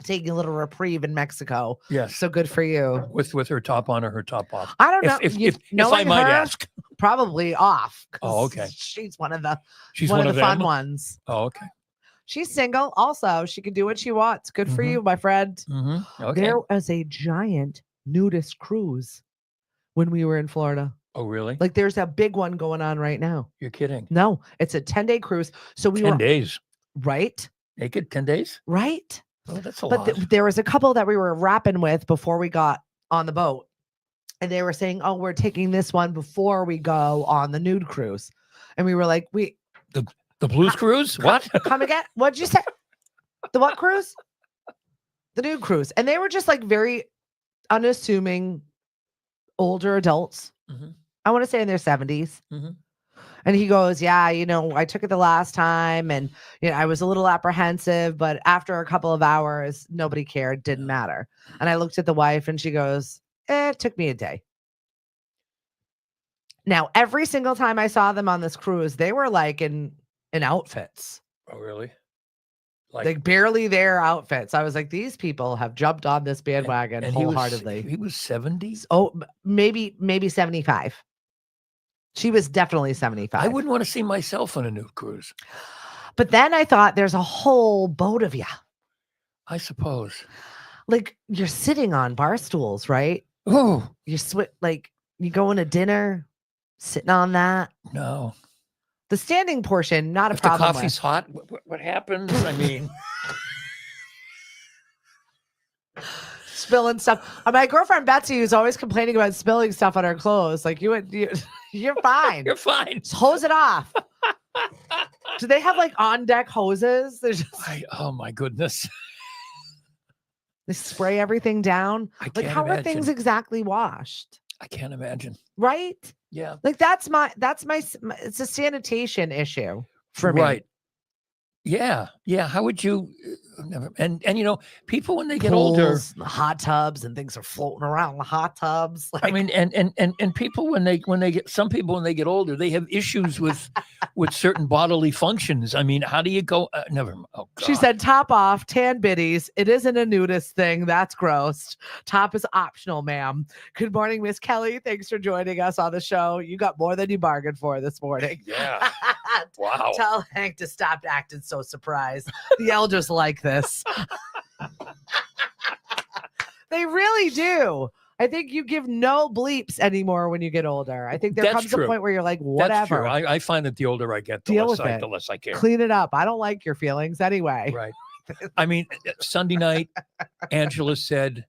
taking a little reprieve in Mexico. Yes. So good for you. With her top on or her top off? I don't know. If I might ask. Probably off. Oh, okay. She's one of the one of the fun ones. Oh, okay. She's single. Also, she can do what she wants. Good for you, my friend. Mm-hmm. Okay. There was a giant nudist cruise when we were in Florida. Oh, really? Like there's a big one going on right now. You're kidding. No, it's a 10-day cruise. So we 10 days. Right? Naked 10 days? Right? Oh, that's a lot. But there was a couple that we were rapping with before we got on the boat. And they were saying, oh, we're taking this one before we go on the nude cruise. And we were like, the blues cruise? What? Come again? What'd you say? The what cruise? The nude cruise. And they were just like very unassuming older adults. Mm-hmm. I want to say in their 70s. Mm-hmm. And he goes, yeah, I took it the last time and I was a little apprehensive, but after a couple of hours, nobody cared, didn't matter. And I looked at the wife and she goes, it took me a day. Now, every single time I saw them on this cruise, they were like in outfits. Oh, really? Like barely their outfits. I was like, these people have jumped on this bandwagon and wholeheartedly. He was 70? Oh, maybe 75. She was definitely 75. I wouldn't want to see myself on a nude cruise. But then I thought there's a whole boat of you. I suppose. Like you're sitting on bar stools, right? Oh. You you going to dinner, sitting on that. No. The standing portion, not a if problem. The coffee's hot. What happens? I mean, spilling stuff. My girlfriend Betsy, who's always complaining about spilling stuff on her clothes, like you're fine. You're fine. Just hose it off. Do they have like on deck hoses? Oh my goodness. They spray everything down. Like how are things exactly washed? I can't imagine. Right? Yeah. Like that's my it's a sanitation issue for me. Right. Yeah. Yeah. How would you and people when they get Pools, older, hot tubs and things are floating around the hot tubs. I mean, and people when they get some people when they get older, they have issues with certain bodily functions. I mean, how do you go? Never. Oh, God. She said, top off, tan biddies. It isn't a nudist thing. That's gross. Top is optional, ma'am. Good morning, Miss Kelly. Thanks for joining us on the show. You got more than you bargained for this morning. Yeah. Wow. Tell Hank to stop acting so surprised. The elders like this. They really do. I think you give no bleeps anymore when you get older. I think there comes a point where you're like, whatever. That's true. I find that the older I get, the less I care. Clean it up. I don't like your feelings anyway. Right. I mean, Sunday night, Angela said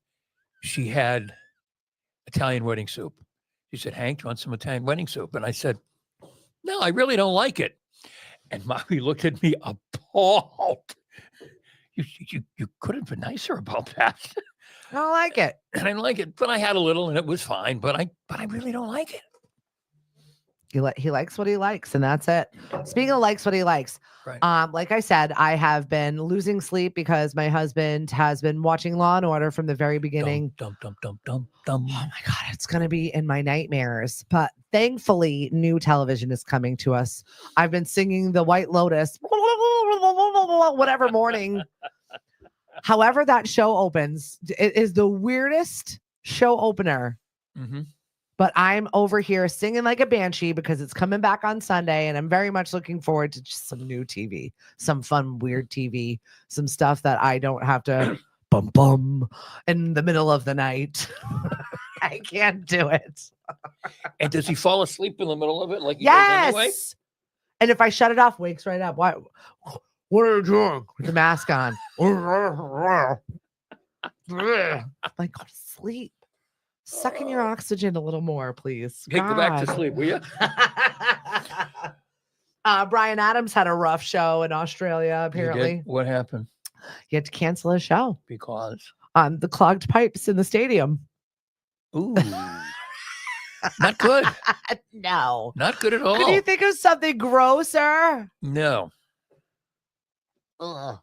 she had Italian wedding soup. She said, Hank, do you want some Italian wedding soup? And I said, no, I really don't like it. And Mommy looked at me appalled. You could have been nicer about that. I don't like it. And I like it, but I had a little, and it was fine. But I really don't like it. He likes what he likes, and that's it. Speaking of likes what he likes, Right. like I said, I have been losing sleep because my husband has been watching Law and Order from the very beginning. Dum dum dum dum dum. Oh my God, it's going to be in my nightmares. But thankfully, new television is coming to us. I've been singing the White Lotus, whatever morning. However, that show opens, it is the weirdest show opener. Mm-hmm. But I'm over here singing like a banshee because it's coming back on Sunday. And I'm very much looking forward to just some new TV, some fun, weird TV, some stuff that I don't have to bum bum in the middle of the night. I can't do it. And does he fall asleep in the middle of it like he does anyway? Yes. And if I shut it off, wakes right up. What are you doing with the mask on? Like, go to sleep. Suck in your oxygen a little more, please. Hey, go back to sleep, will you? Brian Adams had a rough show in Australia, apparently. What happened? He had to cancel his show. Because? The clogged pipes in the stadium. Ooh. Not good. No. Not good at all. Could you think of something grosser? No. Ugh.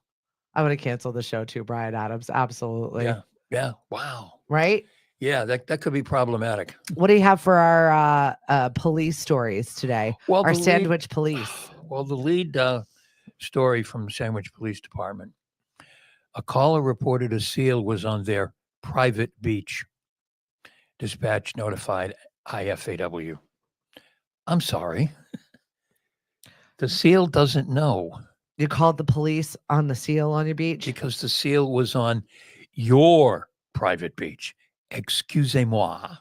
I would have canceled the show too, Brian Adams. Absolutely. Yeah. Yeah. Wow. Right? Yeah, that could be problematic. What do you have for our police stories today? Well, our Sandwich Police. Well, the lead story from the Sandwich Police Department. A caller reported a seal was on their private beach. Dispatch notified IFAW. I'm sorry. The seal doesn't know. You called the police on the seal on your beach? Because the seal was on your private beach. Excusez-moi.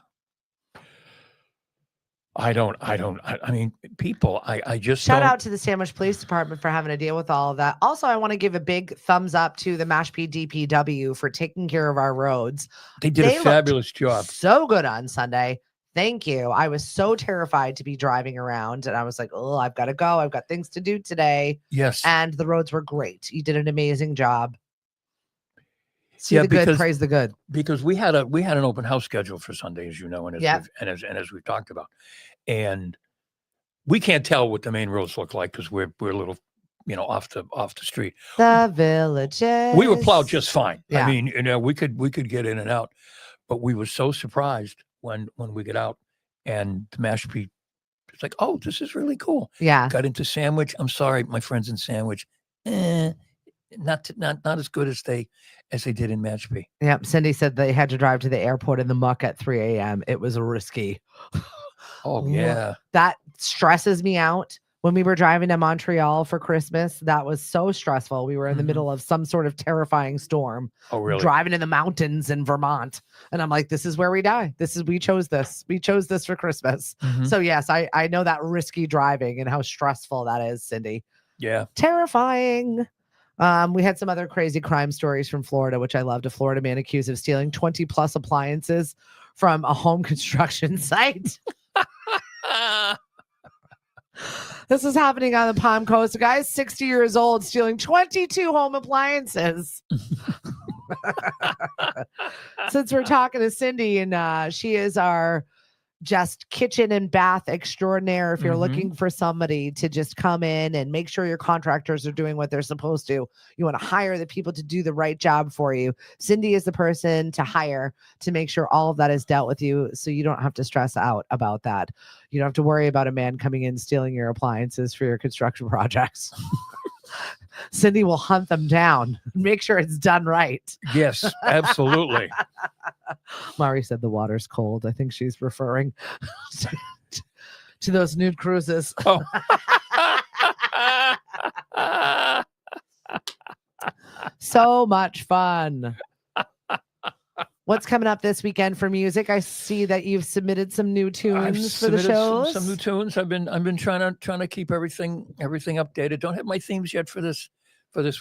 I mean, people, I just shout out to the Sandwich Police Department for having to deal with all of that. Also, I want to give a big thumbs up to the Mashpee DPW for taking care of our roads. They did a fabulous job. So good on Sunday. Thank you. I was so terrified to be driving around, and I was like, oh, I've got to go. I've got things to do today. Yes. And the roads were great. You did an amazing job. See the good, praise the good. Because we had an open house schedule for Sunday, as you know, and as we've talked about, and we can't tell what the main roads look like because we're a little, off the street. The villages. We were plowed just fine. Yeah. I mean, we could get in and out, but we were so surprised when we get out and the Mashpee. It's like, oh, this is really cool. Yeah. Got into Sandwich. I'm sorry, my friends in Sandwich. Not as good as they did in Mashpee. Yep. Cindy said they had to drive to the airport in the muck at 3 a.m. It was risky. Oh, yeah. That stresses me out. When we were driving to Montreal for Christmas, that was so stressful. We were in the middle of some sort of terrifying storm. Oh, really? Driving in the mountains in Vermont. And I'm like, this is where we die. We chose this. We chose this for Christmas. Mm-hmm. So yes, I know that risky driving and how stressful that is, Cindy. Yeah. Terrifying. We had some other crazy crime stories from Florida, which I loved. A Florida man accused of stealing 20 plus appliances from a home construction site. This is happening on the Palm Coast. A guy's 60 years old stealing 22 home appliances. Since we're talking to Cindy, and she is our just kitchen and bath extraordinaire. If you're looking for somebody to just come in and make sure your contractors are doing what they're supposed to, you want to hire the people to do the right job for you. Cindy is the person to hire to make sure all of that is dealt with you, so you don't have to stress out about that. You don't have to worry about a man coming in stealing your appliances for your construction projects. Cindy will hunt them down, make sure it's done right. Yes, absolutely. Mari said the water's cold. I think she's referring to those nude cruises. Oh. So much fun. What's coming up this weekend for music? I see that you've submitted some new tunes for the shows. Some new tunes. I've been trying to keep everything updated. Don't have my themes yet for this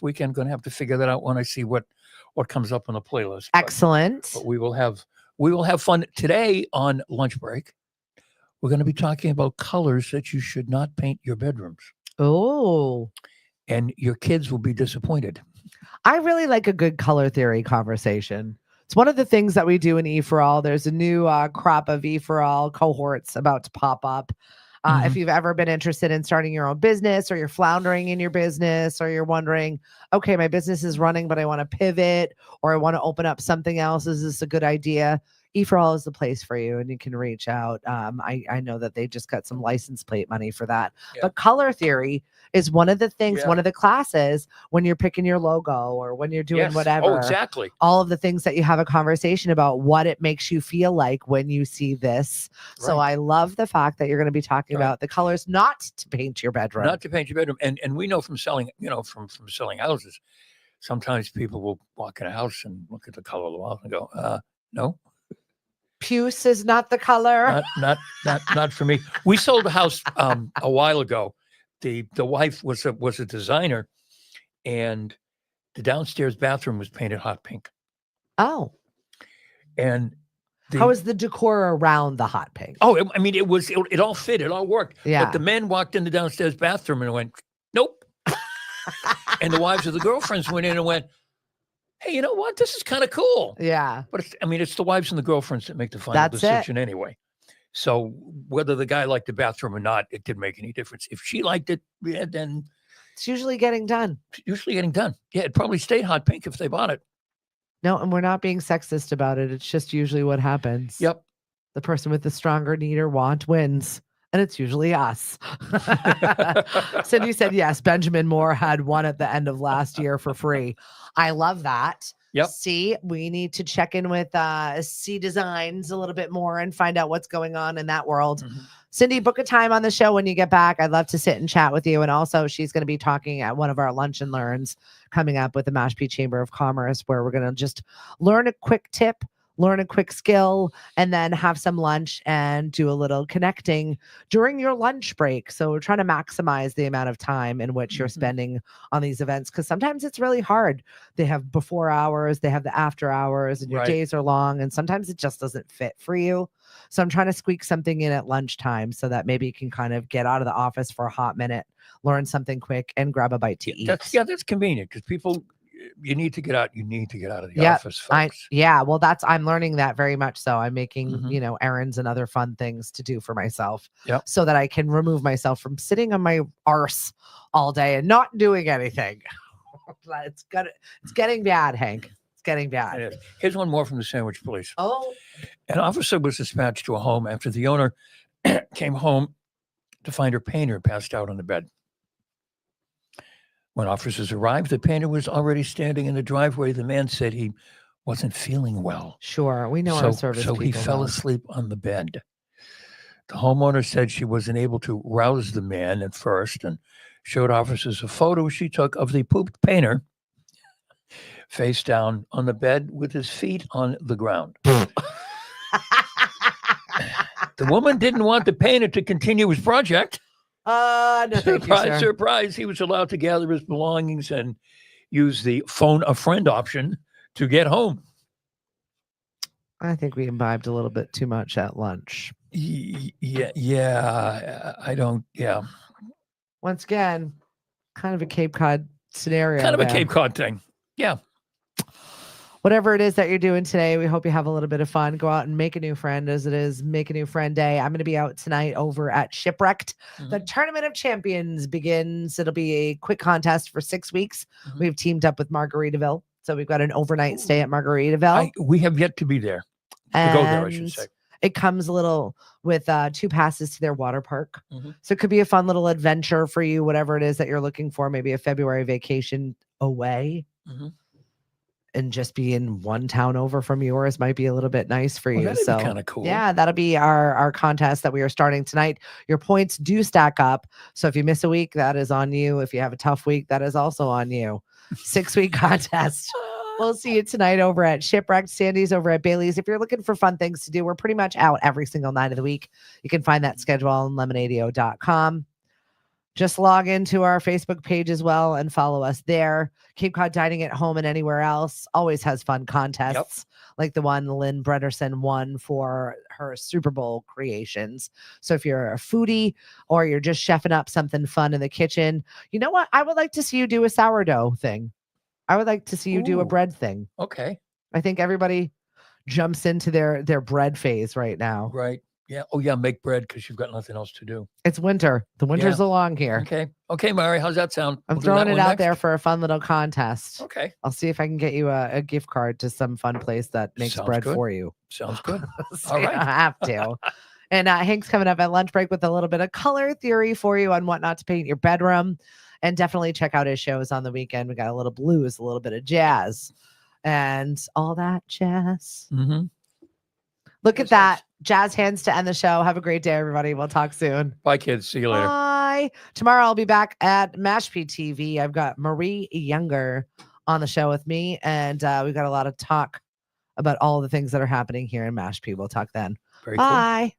weekend. Going to have to figure that out when I see what comes up on the playlist. Excellent. But we will have fun today on lunch break. We're going to be talking about colors that you should not paint your bedrooms. Oh. And your kids will be disappointed. I really like a good color theory conversation. It's one of the things that we do in E for All. There's a new crop of E for All cohorts about to pop up. If Mhm. you've ever been interested in starting your own business, or you're floundering in your business, or you're wondering, okay, my business is running, but I want to pivot, or I want to open up something else. Is this a good idea? E for All is the place for you, and you can reach out. I know that they just got some license plate money for that. Yeah. But color theory is one of the things, Yeah. one of the classes when you're picking your logo or when you're doing Yes. whatever. Oh, exactly. All of the things that you have a conversation about what it makes you feel like when you see this. So Right. I love the fact that you're going to be talking Right. about the colors not to paint your bedroom. Not to paint your bedroom. And we know from selling, from selling houses, sometimes people will walk in a house and look at the color of the wall and go, no, Puce is not the color. not for me. We sold a house a while ago. The wife was a designer, and the downstairs bathroom was painted hot pink. Oh, And how is the decor around the hot pink? Oh, I mean, it all fit, it all worked. Yeah. But the men walked in the downstairs bathroom and went, nope. And the wives of the girlfriends went in and went, hey, you know what? This is kind of cool. Yeah. But it's the wives and the girlfriends that make the final decision anyway. So whether the guy liked the bathroom or not, it didn't make any difference. If she liked it, yeah, then it's usually getting done. Yeah, it probably stayed hot pink if they bought it. No, and we're not being sexist about it. It's just usually what happens. Yep. The person with the stronger need or want wins. And it's usually us. Cindy said, yes, Benjamin Moore had one at the end of last year for free. I love that. Yep. See, we need to check in with C Designs a little bit more and find out what's going on in that world. Mm-hmm. Cindy, book a time on the show when you get back. I'd love to sit and chat with you. And also, she's going to be talking at one of our lunch and learns coming up with the Mashpee Chamber of Commerce, where we're going to just learn a quick tip, learn a quick skill, and then have some lunch and do a little connecting during your lunch break. So we're trying to maximize the amount of time in which you're spending on these events, because sometimes it's really hard. They have before hours, they have the after hours, and your days are long, and sometimes it just doesn't fit for you. So I'm trying to squeak something in at lunchtime so that maybe you can kind of get out of the office for a hot minute, learn something quick, and grab a bite to eat. That's convenient, because people, you need to get out. You need to get out of the office, folks. Well, I'm learning that very much. So I'm making, errands and other fun things to do for myself, so that I can remove myself from sitting on my arse all day and not doing anything. It's getting bad, Hank. It's getting bad. Here's one more from the Sandwich Police. Oh. An officer was dispatched to a home after the owner came home to find her painter passed out on the bed. When officers arrived, the painter was already standing in the driveway. The man said he wasn't feeling well. Sure, we know our service So he fell asleep on the bed. The homeowner said she wasn't able to rouse the man at first and showed officers a photo she took of the pooped painter face down on the bed with his feet on the ground. The woman didn't want the painter to continue his project. No, Surprise. He was allowed to gather his belongings and use the phone a friend option to get home. I think we imbibed a little bit too much at lunch. Yeah. I don't. Yeah. Once again, kind of a Cape Cod scenario. Kind of a Cape Cod thing. Yeah. Whatever it is that you're doing today, we hope you have a little bit of fun. Go out and make a new friend, as it is Make a New Friend Day. I'm going to be out tonight over at Shipwrecked. The Tournament of Champions begins. It'll be a quick contest for 6 weeks. We've teamed up with Margaritaville. So we've got an overnight stay at Margaritaville. We have yet to be there. To go there, I should say. It comes a little with 2 passes to their water park. So it could be a fun little adventure for you, whatever it is that you're looking for. Maybe a February vacation away. And just be in one town over from yours might be a little bit nice for you. That'd be kind of cool. Yeah, that'll be our contest that we are starting tonight. Your points do stack up. So if you miss a week, that is on you. If you have a tough week, that is also on you. 6-week contest. We'll see you tonight over at Shipwrecked. Sandy's over at Bailey's. If you're looking for fun things to do, we're pretty much out every single night of the week. You can find that schedule on lemonadio.com. Just log into our Facebook page as well and follow us there. Cape Cod Dining at Home and Anywhere Else always has fun contests, like the one Lynn Bretterson won for her Super Bowl creations. So if you're a foodie or you're just chefing up something fun in the kitchen, you know what? I would like to see you do a sourdough thing. I would like to see you do a Ooh. bread thing. Okay. I think everybody jumps into their bread phase right now. Right. Yeah. Oh, yeah. Make bread because you've got nothing else to do. It's winter. The winter's along here. Okay. Okay, Mary. How's that sound? I'm We'll do throwing that it one out next? there for a fun little contest. Okay. I'll see if I can get you a gift card to some fun place that makes Sounds bread good. for you. Sounds good. So All you right. don't have to. And Hank's coming up at lunch break with a little bit of color theory for you on what not to paint your bedroom. And definitely check out his shows on the weekend. We got a little blues, a little bit of jazz, and all that jazz. Mm-hmm. Look Yes, at that. Jazz hands to end the show. Have a great day, everybody. We'll talk soon. Bye, kids. See you later. Bye. Tomorrow I'll be back at Mashpee TV. I've got Marie Younger on the show with me, and we've got a lot of talk about all the things that are happening here in Mashpee. We'll talk then. Very cool. Bye.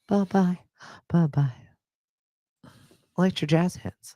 Bye-bye. Bye-bye. I liked your jazz hands.